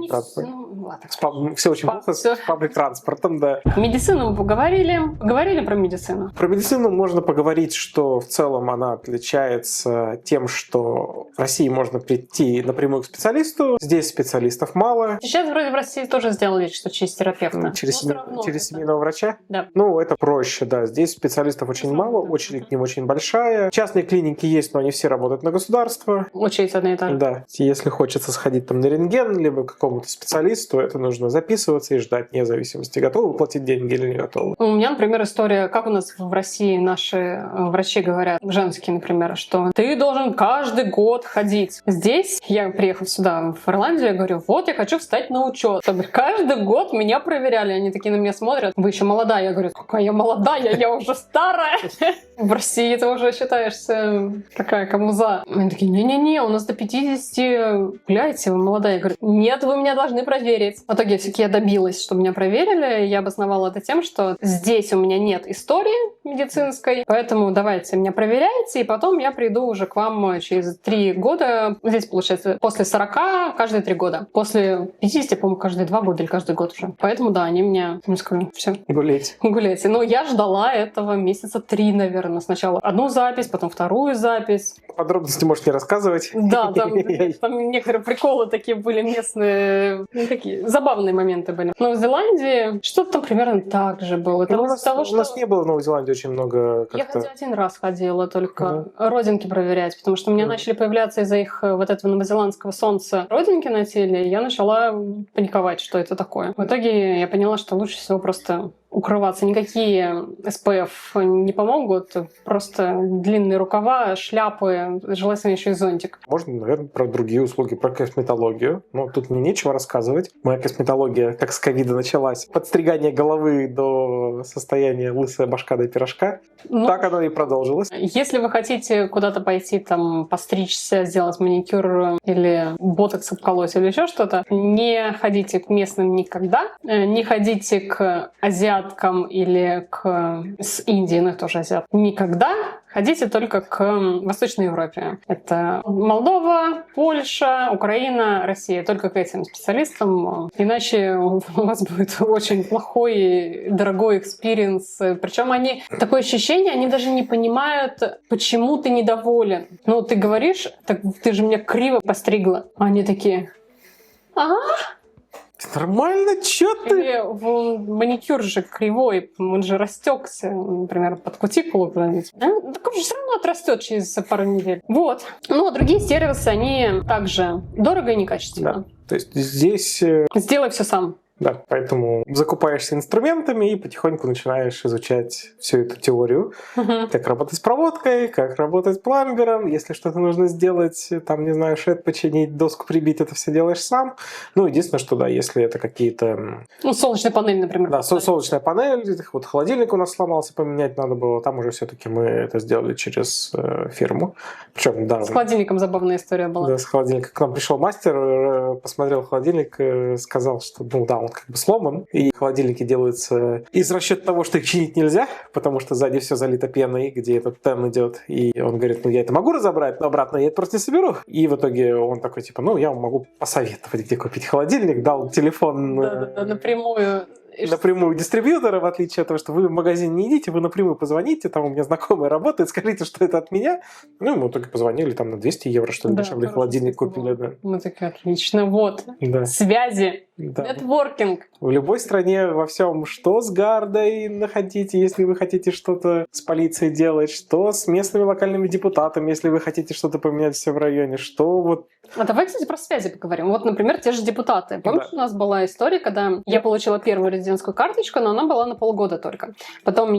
Speaker 1: была.
Speaker 2: Все очень плохо с паблик-транспортом, да.
Speaker 1: Медицину мы поговорили про медицину.
Speaker 2: Про медицину можно поговорить, что в целом она отличается тем, что в России можно прийти напрямую к специалисту, здесь специалистов мало.
Speaker 1: Сейчас вроде в России тоже сделали, что через терапевта.
Speaker 2: Через семейного врача?
Speaker 1: Да.
Speaker 2: Ну, это проще, да. Здесь специалистов очень мало, очередь к ним очень большая. Частные клиники есть, но они все работают на государство.
Speaker 1: Очередь одна и та же.
Speaker 2: Да. Если хочется сходить там на рентген, либо к какому-то специалисту, это нужно записываться и ждать, вне зависимости, готовы платить деньги или не готовы.
Speaker 1: У меня, например, история, как у нас в России наши врачи говорят, женские, например, что ты должен каждый год ходить. Здесь, я приехав сюда, в Ирландию, я говорю, вот я хочу встать на учет. Каждый год меня проверяли, они такие на меня смотрят, вы еще молодая. Я говорю, какая я молодая, я уже старая. В России ты уже считаешься такая камуза. Они такие, не-не-не, у нас до 50, гуляйте, вы молодая. Я говорю, нет, вы меня должны проверить. В итоге все-таки я добилась, чтобы меня проверили. Я обосновала это тем, что здесь у меня нет истории медицинской, поэтому давайте меня проверяйте, и потом я приду уже к вам через 3 года. Здесь, получается, после 40 каждые 3 года. После 50, по-моему, каждые 2 года или каждый год уже. Поэтому, да, они мне сказали, все. Гуляйте. Но я ждала этого месяца 3, наверное. Сначала одну запись, потом вторую запись.
Speaker 2: Подробности можешь не рассказывать.
Speaker 1: Да, там некоторые приколы такие были местные, такие забавные моменты были. В Новой Зеландии что-то там примерно так же было.
Speaker 2: У нас не было в Новой Зеландии очень много как-то...
Speaker 1: Я хотя один раз ходила только родинки проверять, потому что у меня начали появляться из-за их вот этого новозеландского солнца родинки на теле, и я начала паниковать, что это такое. В итоге я поняла, что лучше всего просто укрываться. Никакие SPF не помогут. Просто длинные рукава, шляпы, желательно еще и зонтик.
Speaker 2: Можно, наверное, про другие услуги, про косметологию. Но тут мне нечего рассказывать. Моя косметология, как с ковида началась. Подстригание головы до состояния лысая башка до пирожка. Так оно и продолжилось.
Speaker 1: Если вы хотите куда-то пойти, там, постричься, сделать маникюр или ботокс обколоть или еще что-то, не ходите к местным никогда. Не ходите к азиатам или с Индии, ну тоже азиат, никогда. Ходите только к Восточной Европе. Это Молдова, Польша, Украина, Россия. Только к этим специалистам. Иначе у вас будет очень плохой и дорогой экспириенс. Причем такое ощущение, они даже не понимают, почему ты недоволен. Ну, ты говоришь, так ты же меня криво постригла. А они такие, ага.
Speaker 2: Нормально, чё ты?
Speaker 1: Или маникюр же кривой, он же растекся, например, под кутикулу куда-нибудь. Так он же все равно отрастет через пару недель. Вот. Ну, а другие сервисы, они также дорого и некачественно.
Speaker 2: Да. То есть здесь...
Speaker 1: Сделай все сам.
Speaker 2: Да, поэтому закупаешься инструментами и потихоньку начинаешь изучать всю эту теорию. Как работать с проводкой, как работать с пломбером. Если что-то нужно сделать, там, не знаю, шед починить, доску прибить, это все делаешь сам. Ну, единственное, что, да, если это какие-то...
Speaker 1: Ну, солнечная панель, например.
Speaker 2: Да, солнечная панель. Вот холодильник у нас сломался, поменять надо было. Там уже все-таки мы это сделали через фирму. Причем, да.
Speaker 1: С холодильником забавная история была.
Speaker 2: Да, с холодильником. К нам пришел мастер, посмотрел холодильник, сказал, что, ну, да, он как бы сломан, и холодильники делаются из расчета того, что их чинить нельзя, потому что сзади все залито пеной, где этот тен идет, и он говорит, ну я это могу разобрать, но обратно я это просто не соберу. И в итоге он такой, типа, ну я вам могу посоветовать, где купить холодильник, дал телефон напрямую дистрибьютора, в отличие от того, что вы в магазин не идите, вы напрямую позвоните, там у меня знакомый работает, скажите, что это от меня. Ну, мы только позвонили, там на 200 евро, что ли, дешевле холодильник купили. Да.
Speaker 1: Мы такие, отлично, вот. Да. Связи. Да. Нетворкинг.
Speaker 2: В любой стране во всем, что с гардой находите, если вы хотите что-то с полицией делать, что с местными локальными депутатами, если вы хотите что-то поменять все в районе, что вот...
Speaker 1: А давай, кстати, про связи поговорим. Вот, например, те же депутаты. Помнишь, у нас была история, когда я получила первую резидентскую карточку, но она была на полгода только. Потом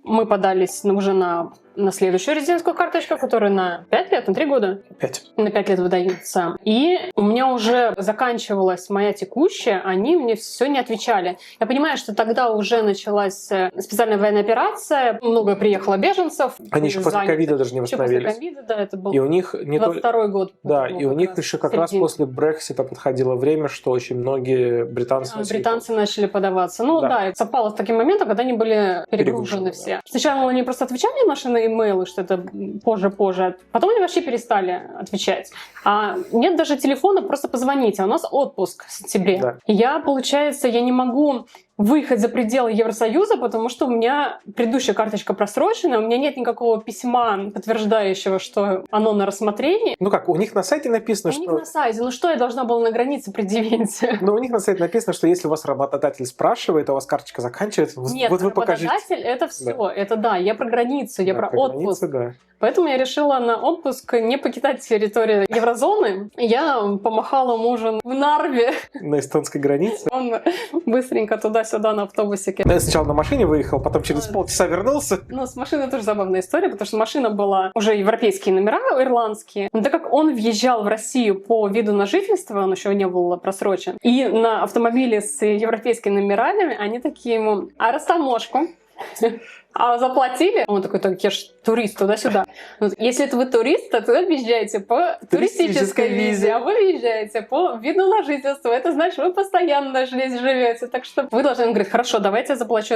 Speaker 1: мы подались уже на следующую резидентскую карточку, которая на 5 лет, на 3 года.
Speaker 2: 5.
Speaker 1: На 5 лет выдается. И у меня уже заканчивалась моя текущая, они мне все не отвечали. Я понимаю, что тогда уже началась специальная военная операция, много приехало беженцев.
Speaker 2: Они еще после ковида даже не восстановились.
Speaker 1: Еще после ковида, да, это был
Speaker 2: и у них не
Speaker 1: 22-й год.
Speaker 2: Да, и у них еще как раз после Брексита подходило время, что очень многие британцы
Speaker 1: начали подаваться. Ну да, и совпало с таким моментом, когда они были перегружены все.
Speaker 2: Да.
Speaker 1: Сначала они просто отвечали на наши на имейлы, что это позже. Потом они вообще перестали отвечать. А нет даже телефона, просто позвоните. А у нас отпуск в сентябре.
Speaker 2: Да.
Speaker 1: Получается, я не могу выехать за пределы Евросоюза, потому что у меня предыдущая карточка просрочена, у меня нет никакого письма, подтверждающего, что оно на рассмотрении.
Speaker 2: Ну как, у них на сайте написано, что...
Speaker 1: У них на сайте, ну что я должна была на границе предъявить?
Speaker 2: Ну, у них на сайте написано, что если у вас работодатель спрашивает, а у вас карточка заканчивается,
Speaker 1: нет,
Speaker 2: вот вы покажите.
Speaker 1: Работодатель — это все, да. Это да, я про границу, я про отпуск.
Speaker 2: Границы, да.
Speaker 1: Поэтому я решила на отпуск не покидать территорию еврозоны. Я помахала мужу в Нарве.
Speaker 2: На эстонской границе.
Speaker 1: Он быстренько туда-сюда на автобусике.
Speaker 2: Я сначала на машине выехал, потом через полчаса вернулся.
Speaker 1: Ну, с машиной тоже забавная история, потому что машина была уже европейские номера, ирландские. Но так как он въезжал в Россию по виду на жительство, он еще не был просрочен, и на автомобиле с европейскими номерами, они такие ему: а растаможку? А заплатили? Он такой: так я ж турист, туда-сюда. Если это вы турист, то вы въезжаете по туристической визе, а вы въезжаете по виду на жительство. Это значит, вы постоянно здесь живете. Так что вы должны... Он говорит: хорошо, давайте я заплачу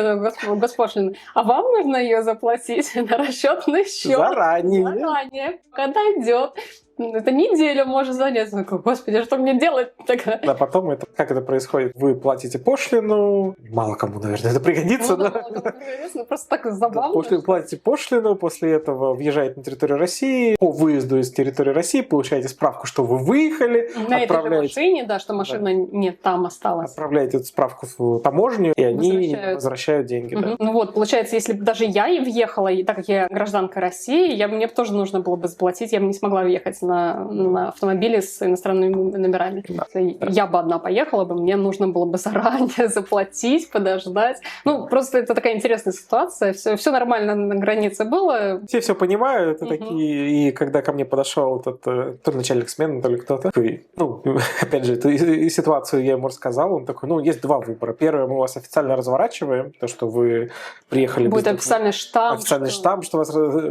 Speaker 1: госпошлину. А вам нужно ее заплатить на расчетный счет. Заранее. Когда идет. Это неделю может заняться. Я такой: господи, что мне делать тогда?
Speaker 2: Да, потом как это происходит? Вы платите пошлину. Мало кому, наверное, это пригодится.
Speaker 1: Ну, да, мало кому пригодится, но просто так забавно.
Speaker 2: Платите пошлину, после этого въезжаете на территорию России. По выезду из территории России получаете справку, что вы выехали.
Speaker 1: На этой же машине, да, что машина нет, там осталась.
Speaker 2: Отправляете эту справку в таможню, и они возвращают деньги. Да.
Speaker 1: Ну вот, получается, если бы даже я и въехала, и так как я гражданка России, мне бы тоже нужно было бы заплатить, я бы не смогла въехать на автомобиле с иностранными номерами. Да. Я бы одна поехала бы, мне нужно было бы заранее заплатить, подождать. Ну, просто это такая интересная ситуация. Все нормально на границе было.
Speaker 2: Все понимают, это такие. И когда ко мне подошел этот то ли начальник смены, то ли кто-то, ну, опять же, эту ситуацию я ему рассказал, он такой: ну, есть два выбора. Первое, мы вас официально разворачиваем, то, что вы приехали...
Speaker 1: Будет официальный штамп.
Speaker 2: Официальный штамп,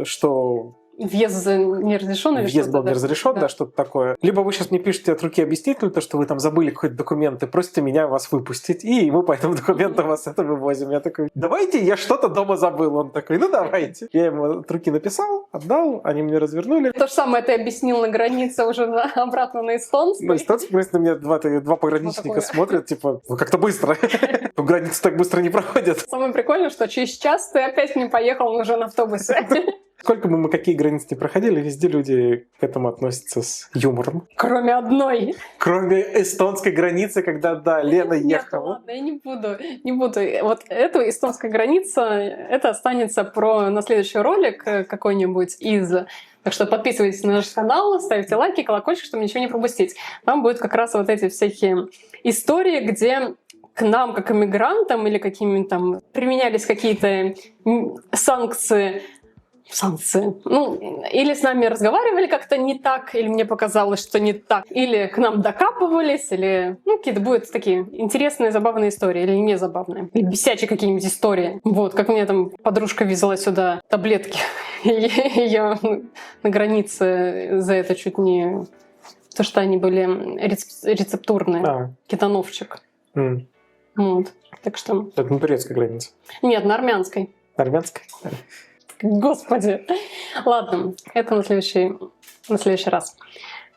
Speaker 2: что
Speaker 1: въезд не разрешен или
Speaker 2: въезд был не разрешен, да, что-то такое. Либо вы сейчас мне пишете от руки объяснительную, то, что вы там забыли какой-то документ, и просите меня вас выпустить, и мы по этому документу вас это вывозим. Я такой: давайте, я что-то дома забыл. Он такой: ну давайте. Я ему от руки написал, отдал, они мне развернули.
Speaker 1: То же самое ты объяснил на границе уже обратно на эстонский.
Speaker 2: На эстонский, на меня два пограничника смотрят, типа: ну как-то быстро. Границу так быстро не проходят.
Speaker 1: Самое прикольное, что через час ты опять не поехал уже на автобусе.
Speaker 2: Сколько бы мы какие границы не проходили, везде люди к этому относятся с юмором.
Speaker 1: Кроме одной.
Speaker 2: Кроме эстонской границы, когда, да, Лена ехала.
Speaker 1: Ладно, я не буду. Вот эту эстонскую границу, это останется на следующий ролик какой-нибудь из... Так что подписывайтесь на наш канал, ставьте лайки, колокольчик, чтобы ничего не пропустить. Там будут как раз вот эти всякие истории, где к нам, как иммигрантам или какими-то там применялись какие-то санкции. Ну, или с нами разговаривали как-то не так, или мне показалось, что не так, или к нам докапывались, или какие-то будут такие интересные, забавные истории, или не забавные, или бесячие какие-нибудь истории. Вот, как мне там подружка везла сюда таблетки, ее на границе за это чуть не... То, что они были рецептурные. Кетановчик. Вот, так что...
Speaker 2: Это не турецкая граница?
Speaker 1: Нет, на армянской.
Speaker 2: На армянской?
Speaker 1: Господи. Ладно, это на следующий раз.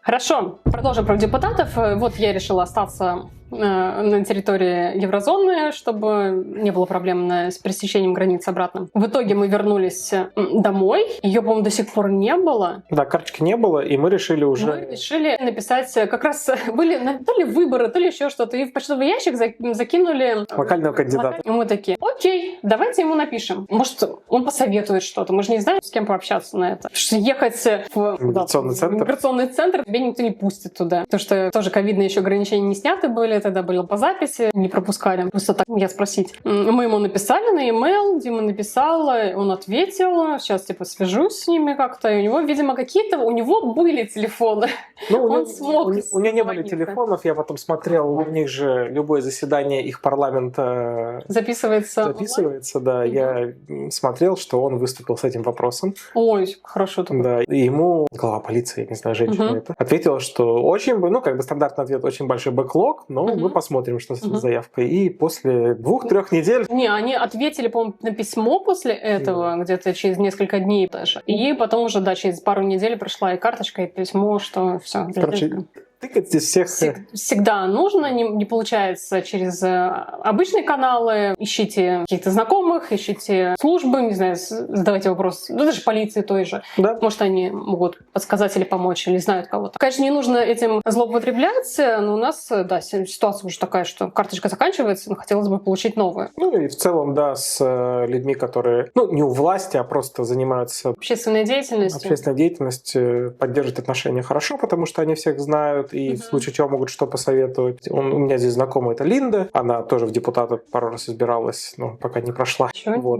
Speaker 1: Хорошо, продолжим про депутатов. Вот я решила остаться на территории еврозоны, чтобы не было проблем с пересечением границ обратно. В итоге мы вернулись домой. Ее, по-моему, до сих пор не было.
Speaker 2: Да, карточки не было, и мы решили уже...
Speaker 1: Мы решили написать... Как раз были то ли выборы, то ли еще что-то. И в почтовый ящик закинули...
Speaker 2: локального кандидата.
Speaker 1: И мы такие: окей, давайте ему напишем. Может, он посоветует что-то. Мы же не знаем, с кем пообщаться на это. Что ехать в миграционный центр, тебя никто не пустит туда. Потому что тоже ковидные еще ограничения не сняты были, тогда было по записи, не пропускали. Просто так я спросить. Мы ему написали на e-mail, Дима написал, он ответил. Сейчас свяжусь с ними как-то. И у него, видимо, у него были телефоны.
Speaker 2: Ну, он смог. У него не были телефонов, я потом смотрел, у них же любое заседание их парламента
Speaker 1: записывается,
Speaker 2: да. Я смотрел, что он выступил с этим вопросом.
Speaker 1: Ой, хорошо.
Speaker 2: Да, и ему глава полиции, я не знаю, женщина это, ответила, что очень, стандартный ответ, очень большой бэклог, но ну, мы посмотрим, что с этой заявкой. И после 2-3 недель...
Speaker 1: Не, они ответили, по-моему, на письмо после этого, где-то через несколько дней даже. И потом уже, да, через пару недель пришла и карточка, и письмо, что все.
Speaker 2: Короче, тыкать здесь всех...
Speaker 1: Всегда нужно, не получается через обычные каналы. Ищите каких-то знакомых, ищите службы, не знаю, задавайте вопрос, ну даже полиции той же.
Speaker 2: Да.
Speaker 1: Может, они могут подсказать или помочь, или знают кого-то. Конечно, не нужно этим злоупотреблять, но у нас, да, ситуация уже такая, что карточка заканчивается, но хотелось бы получить новую.
Speaker 2: Ну и в целом, да, с людьми, которые, ну, не у власти, а просто занимаются
Speaker 1: общественной деятельностью.
Speaker 2: Общественной деятельностью, поддерживают отношения хорошо, потому что они всех знают, и в случае чего могут что посоветовать. У меня здесь знакомая, это Линда, она тоже в депутаты пару раз избиралась, но пока не прошла. Вот,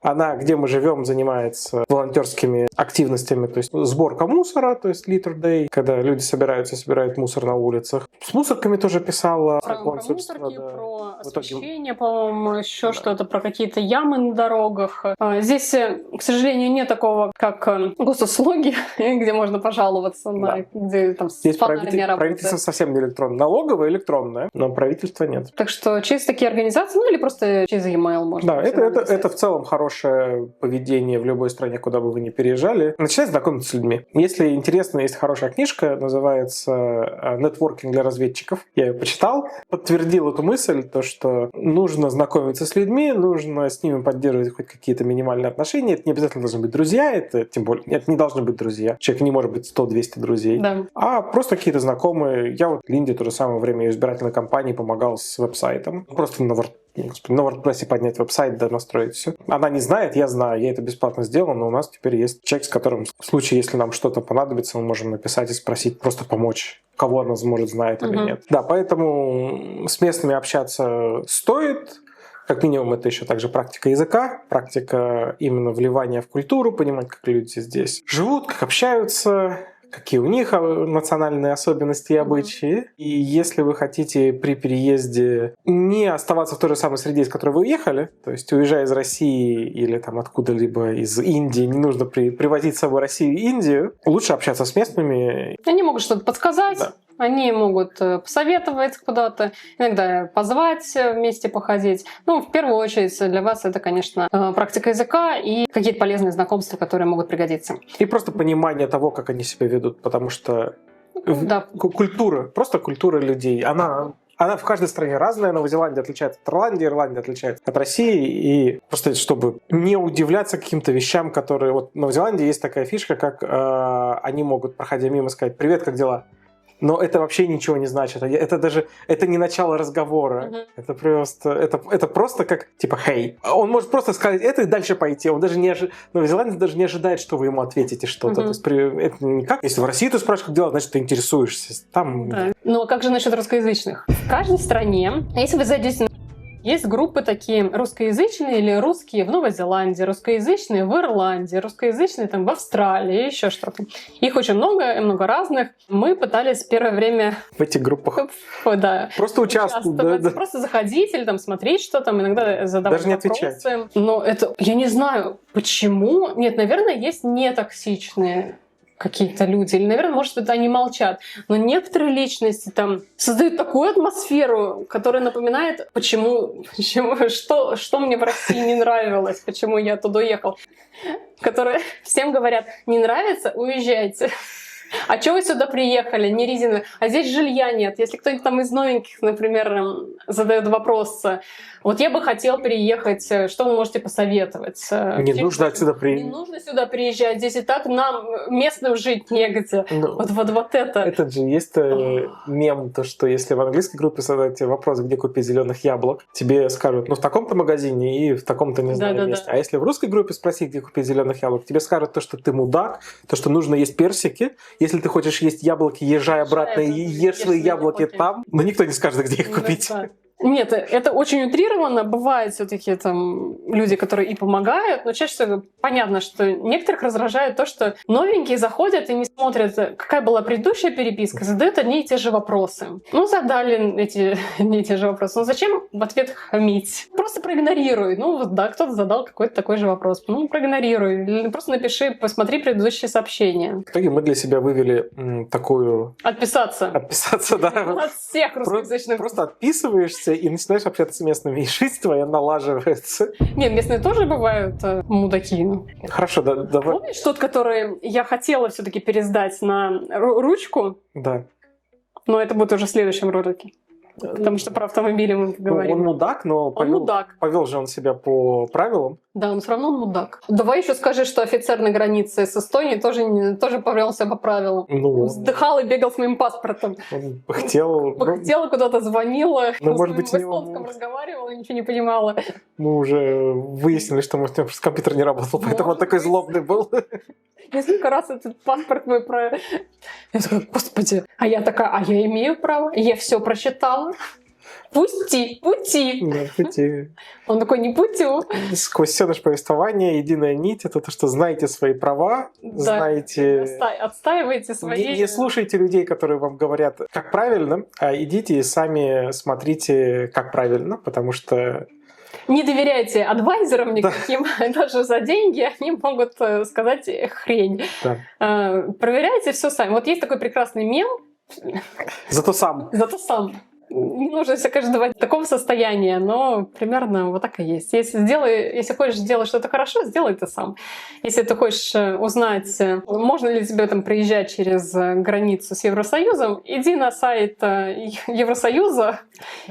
Speaker 2: она, где мы живем, занимается волонтерскими активностями, то есть сборка мусора, то есть Litter Day, когда люди собирают мусор на улицах. С мусорками тоже писала.
Speaker 1: Про мусорки, да. Про освещение, по-моему, еще что-то, про какие-то ямы на дорогах. Здесь, к сожалению, нет такого, как госуслуги, где можно пожаловаться, на, где там
Speaker 2: здесь правительство совсем не электронное. Налоговое электронное, но правительства нет.
Speaker 1: Так что через такие организации, ну или просто через e-mail можно.
Speaker 2: Да, это в целом хорошее поведение в любой стране, куда бы вы ни переезжали. Начинать знакомиться с людьми. Если интересно, есть хорошая книжка, называется «Нетворкинг для разведчиков». Я ее почитал, подтвердил эту мысль, то, что нужно знакомиться с людьми, нужно с ними поддерживать хоть какие-то минимальные отношения. Это не обязательно должны быть друзья, это тем более, это не должны быть друзья. Человек не может быть 100-200 друзей.
Speaker 1: Да.
Speaker 2: А просто какие-то знакомые. Я вот Линде то же самое время ее избирательной кампании помогал с веб-сайтом. Просто на WordPress поднять веб-сайт, да, настроить все. Она не знает, я знаю, я это бесплатно сделал, но у нас теперь есть человек, с которым в случае, если нам что-то понадобится, мы можем написать и спросить, просто помочь, кого она, может, знает или нет. Да, поэтому с местными общаться стоит. Как минимум, это еще также практика языка, практика именно вливания в культуру, понимать, как люди здесь живут, как общаются, какие у них национальные особенности и обычаи. И если вы хотите при переезде не оставаться в той же самой среде, из которой вы уехали, то есть уезжая из России или там откуда-либо из Индии, не нужно привозить с собой Россию и Индию, лучше общаться с местными.
Speaker 1: Они могут что-то подсказать.
Speaker 2: Да.
Speaker 1: Они могут посоветовать куда-то, иногда позвать вместе походить. Ну, в первую очередь для вас это, конечно, практика языка и какие-то полезные знакомства, которые могут пригодиться.
Speaker 2: И просто понимание того, как они себя ведут, потому что культура, просто культура людей, она в каждой стране разная. Новая Зеландия отличается от Ирландии, Ирландия отличается от России. И просто чтобы не удивляться каким-то вещам, которые... Вот в Новой Зеландии есть такая фишка, как они могут, проходя мимо, сказать «Привет, как дела?». Но это вообще ничего не значит. Это не начало разговора. Это просто как типа «Хей». Он может просто сказать это и дальше пойти. Он даже новозеландец даже не ожидает, что вы ему ответите что-то. То есть это не как. Если в России ты спрашиваешь, как дела, значит, ты интересуешься. Там...
Speaker 1: Да. Ну а как же насчет русскоязычных? В каждой стране, если вы зайдете есть группы такие русскоязычные или русские в Новой Зеландии, русскоязычные в Ирландии, русскоязычные там в Австралии, еще что-то. Их очень много разных. Мы пытались первое время
Speaker 2: в этих группах
Speaker 1: просто
Speaker 2: участвовать.
Speaker 1: Да. Просто заходить или там смотреть, что там, иногда задавать
Speaker 2: даже не
Speaker 1: вопросы.
Speaker 2: Отвечать.
Speaker 1: Но это, я не знаю, почему. Нет, наверное, есть нетоксичные какие-то люди, или, наверное, может быть, они молчат. Но некоторые личности там создают такую атмосферу, которая напоминает, что мне в России не нравилось, почему я туда уехал. Которые всем говорят, не нравится, уезжайте. А чего вы сюда приехали? Не резиновые. А здесь жилья нет. Если кто-нибудь там из новеньких, например, задает вопрос, вот я бы хотел приехать, что вы можете посоветовать?
Speaker 2: Не нужно отсюда приезжать.
Speaker 1: Не нужно сюда приезжать. Здесь и так нам, местным, жить негде. Вот это.
Speaker 2: Это же есть мем, то, что если в английской группе задать вопрос, где купить зеленых яблок, тебе скажут, в таком-то магазине и в таком-то, не знаю, месте. А если в русской группе спросить, где купить зеленых яблок, тебе скажут то, что ты мудак, то, что нужно есть персики. Если ты хочешь есть яблоки, езжай обратно и ешь свои яблоки там. Но никто не скажет, где их купить.
Speaker 1: Да. Нет, это очень утрированно. Бывают все-таки там люди, которые и помогают, но чаще всего понятно, что некоторых раздражает то, что новенькие заходят и не смотрят, какая была предыдущая переписка, задают одни и те же вопросы. Ну, задали эти одни и те же вопросы. Ну, зачем в ответ хамить? Просто проигнорируй. Ну, вот да, кто-то задал какой-то такой же вопрос. Ну, проигнорируй. Или просто напиши, посмотри предыдущие сообщения.
Speaker 2: В итоге мы для себя вывели такую...
Speaker 1: Отписаться.
Speaker 2: Отписаться, да.
Speaker 1: От всех русскоязычных.
Speaker 2: Просто отписываешься и начинаешь общаться с местными, и жизнь твоя налаживается.
Speaker 1: Не, местные тоже бывают мудаки.
Speaker 2: Хорошо, давай.
Speaker 1: Помнишь тот, который я хотела все-таки пересдать на ручку?
Speaker 2: Да.
Speaker 1: Но это будет уже в следующем ролике. Потому что про автомобили мы поговорим.
Speaker 2: Он мудак, но повел же он себя по правилам.
Speaker 1: Да, он все равно мудак. Давай еще скажи, что офицер на границе с Эстонией тоже повел себя по правилам.
Speaker 2: Ну,
Speaker 1: вздыхал и бегал с моим паспортом.
Speaker 2: Он пыхтел.
Speaker 1: Куда-то звонила.
Speaker 2: Ну, может быть,
Speaker 1: в эстонском разговаривала, ничего не понимала.
Speaker 2: Мы уже выяснили, что может, у него просто компьютер не работал, поэтому он такой злобный был.
Speaker 1: Несколько раз этот паспорт мой про... Я такая, господи. А я такая, а я имею право? Я все прочитала. Пусти.
Speaker 2: Да, пути.
Speaker 1: Он такой, не путю.
Speaker 2: Сквозь все наше повествование единая нить — это то, что знаете свои права, знаете...
Speaker 1: Отстаивайте свои...
Speaker 2: Не слушайте людей, которые вам говорят, как правильно, а идите и сами смотрите, как правильно, потому что...
Speaker 1: Не доверяйте адвайзерам никаким, даже за деньги они могут сказать хрень.
Speaker 2: Да.
Speaker 1: Проверяйте все сами. Вот есть такой прекрасный мем.
Speaker 2: Зато сам.
Speaker 1: Не нужно себя, конечно, доводить до такого состояния, но примерно вот так и есть. Если хочешь сделать что-то хорошо, сделай это сам. Если ты хочешь узнать, можно ли тебе там проезжать через границу с Евросоюзом, иди на сайт Евросоюза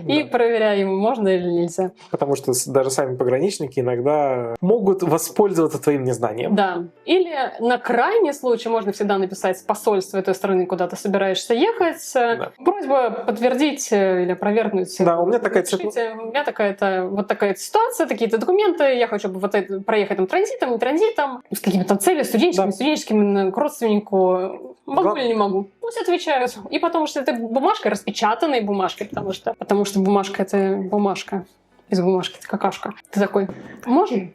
Speaker 1: и проверяй ему, можно или нельзя.
Speaker 2: Потому что даже сами пограничники иногда могут воспользоваться твоим незнанием.
Speaker 1: Да. Или на крайний случай можно всегда написать с посольства той страны, куда ты собираешься ехать. Да. Просьба подтвердить или опровергнуть.
Speaker 2: Да, у меня такая
Speaker 1: ситуация, такие-то документы, я хочу проехать там транзитом, не транзитом, с какими-то там целями, студенческими, к родственнику. Могу или не могу? Пусть отвечают. И потому что это бумажка, распечатанной бумажкой, потому что бумажка — это бумажка. Без бумажки — это какашка. Ты такой, можно?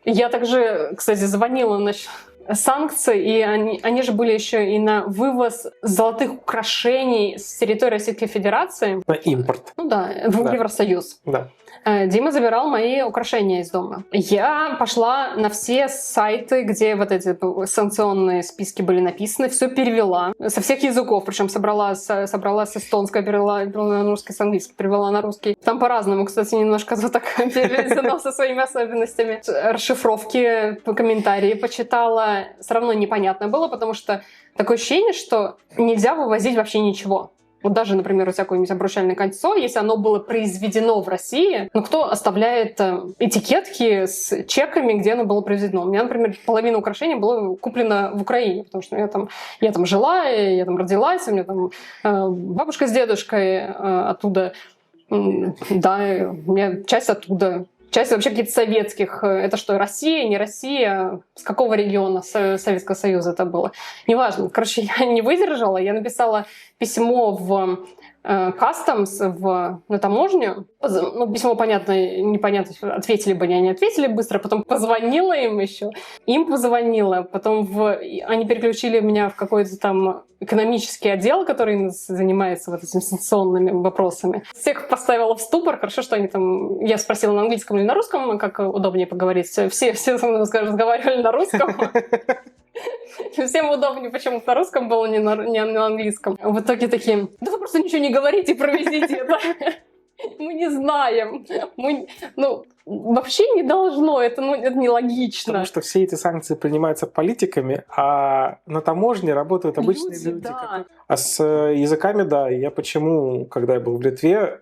Speaker 1: Я также, кстати, звонила насчет санкции, и они же были еще и на вывоз золотых украшений с территории Российской Федерации.
Speaker 2: На импорт.
Speaker 1: Ну да, в Евросоюз.
Speaker 2: Да.
Speaker 1: Дима забирал мои украшения из дома. Я пошла на все сайты, где вот эти санкционные списки были написаны, все перевела со всех языков, причем собрала с эстонского, перевела на русский, с английского перевела на русский. Там по-разному, кстати, немножко так переведено со своими особенностями. Расшифровки, комментарии почитала. Все равно непонятно было, потому что такое ощущение, что нельзя вывозить вообще ничего. Вот даже, например, у тебя какое-нибудь обручальное кольцо, если оно было произведено в России, ну кто оставляет этикетки с чеками, где оно было произведено? У меня, например, половина украшений была куплена в Украине, потому что я там жила, я там родилась, у меня там бабушка с дедушкой оттуда, да, у меня часть оттуда. Часть вообще каких-то советских. Это что, Россия, не Россия? С какого региона Советского Союза это было? Неважно. Короче, я не выдержала. Я написала письмо в Customs, на таможню. Ну, письмо, непонятно, ответили бы, не ответили быстро. Потом позвонила им еще. Им позвонила. Потом они переключили меня в какой-то там экономический отдел, который занимается вот этими санкционными вопросами. Всех поставила в ступор. Хорошо, что они там... Я спросила на английском или на русском, как удобнее поговорить. Все со мной разговаривали на русском. Всем удобнее почему-то на русском было, не на английском. В итоге такие, да вы просто ничего не говорите, провезите это. Мы не знаем. Вообще не должно, это нелогично.
Speaker 2: Потому что все эти санкции принимаются политиками, а на таможне работают обычные люди.
Speaker 1: Да.
Speaker 2: А с языками, да, я почему, когда я был в Литве,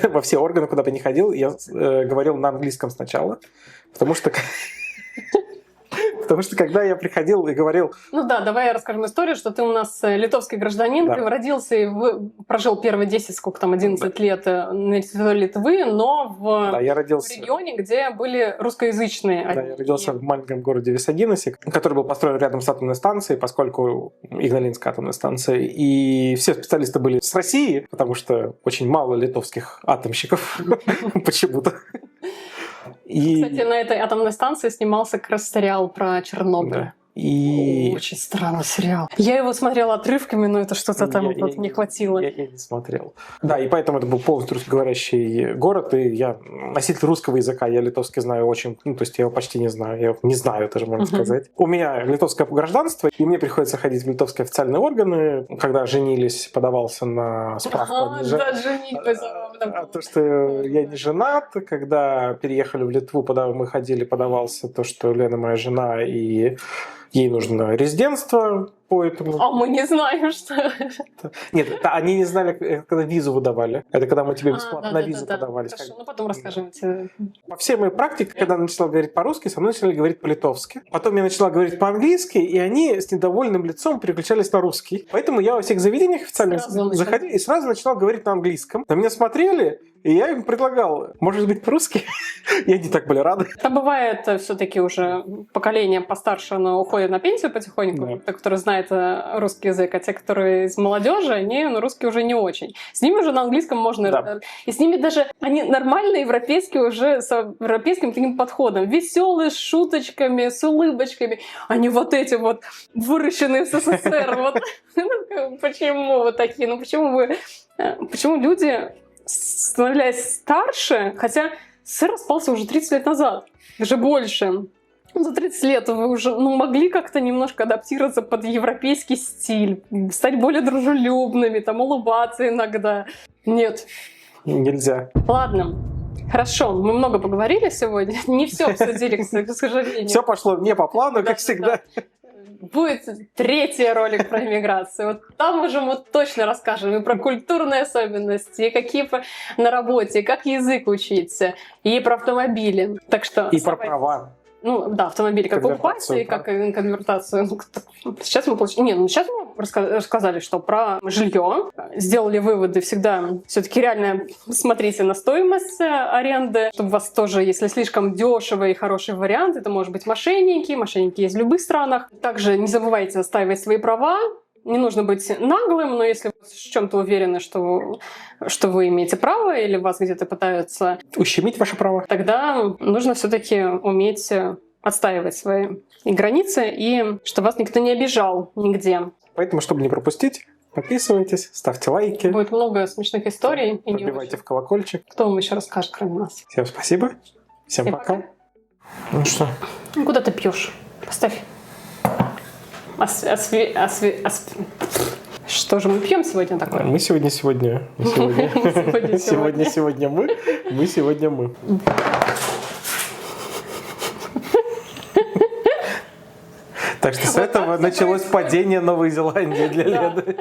Speaker 2: во все органы, куда бы я ни ходил, я говорил на английском сначала, потому что Потому что когда я приходил и говорил...
Speaker 1: Ну да, давай расскажем историю, что ты у нас литовский гражданин,
Speaker 2: Да.
Speaker 1: ты родился и прожил первые 11 лет на территории Литвы, но в
Speaker 2: я родился...
Speaker 1: регионе, где были русскоязычные.
Speaker 2: Да, я родился в маленьком городе Висагинесе, который был построен рядом с атомной станцией, поскольку Игналинская атомная станция. И все специалисты были с России, потому что очень мало литовских атомщиков почему-то.
Speaker 1: Кстати, на этой атомной станции снимался как раз сериал про Чернобыль.
Speaker 2: Да. И...
Speaker 1: Очень странный сериал. Я его смотрела отрывками, но это что-то там не хватило.
Speaker 2: Я не смотрел. Да, и поэтому это был полностью русскоговорящий город, и я носитель русского языка, я литовский знаю очень, то есть я его почти не знаю, я его не знаю, даже можно сказать. У меня литовское гражданство, и мне приходится ходить в литовские официальные органы. Когда женились, подавался на справку.
Speaker 1: Да, женитьба забавно.
Speaker 2: То, что я не женат, когда переехали в Литву, мы ходили, подавался то, что Лена моя жена, и ей нужно резидентство по этому.
Speaker 1: А мы не знаем, что это.
Speaker 2: Нет, они не знали, когда визу выдавали. Это когда мы тебе бесплатно на визу подавались.
Speaker 1: Хорошо, ну потом расскажем.
Speaker 2: По всей моей практике, когда я начала говорить по-русски, со мной начали говорить по-литовски. Потом я начала говорить по-английски, и они с недовольным лицом переключались на русский. Поэтому я во всех заведениях официально заходил и сразу начинал говорить на английском. На меня смотрели, и я им предлагал, может быть, по-русски? И они так были рады.
Speaker 1: Это бывает все-таки уже поколение постарше, оно уходит на пенсию потихоньку, те, которые знают русский язык, а те, которые из молодежи, они на русский уже не очень. С ними уже на английском можно...
Speaker 2: Да.
Speaker 1: И с ними даже они нормальные европейские уже с европейским таким подходом. Веселые, с шуточками, с улыбочками. Они вот эти вот выращенные в СССР. Почему вы такие? Ну почему люди, становясь старше, хотя СССР распался уже 30 лет назад, даже больше. За 30 лет вы уже могли как-то немножко адаптироваться под европейский стиль, стать более дружелюбными, там, улыбаться иногда. Нет.
Speaker 2: Нельзя.
Speaker 1: Ладно. Хорошо, мы много поговорили сегодня. Не все обсудили, к сожалению.
Speaker 2: Все пошло не по плану, как всегда.
Speaker 1: Будет 3-й ролик про иммиграцию. Вот там уже мы точно расскажем и про культурные особенности, и какие на работе, как язык учиться, и про автомобили. Так что
Speaker 2: и про права.
Speaker 1: Ну да, автомобили как покупать и как конвертацию. Сейчас мы сейчас мы рассказали, что про жилье. Сделали выводы всегда. Все-таки реально смотрите на стоимость аренды, чтобы у вас тоже, если слишком дешево и хороший вариант, это может быть мошенники. Мошенники есть в любых странах. Также не забывайте отстаивать свои права. Не нужно быть наглым, но если вы в чем-то уверены, что вы имеете право или вас где-то пытаются
Speaker 2: ущемить ваши права,
Speaker 1: тогда нужно все-таки уметь отстаивать свои границы и чтобы вас никто не обижал нигде.
Speaker 2: Поэтому, чтобы не пропустить, подписывайтесь, ставьте лайки.
Speaker 1: Будет много смешных историй.
Speaker 2: Пробивайте в колокольчик.
Speaker 1: Кто вам еще расскажет, кроме нас?
Speaker 2: Всем спасибо. Всем пока. Ну что?
Speaker 1: Куда ты пьешь? Поставь. Что же мы пьем сегодня такое?
Speaker 2: Мы сегодня. Так что с этого началось падение Новой Зеландии для Лены.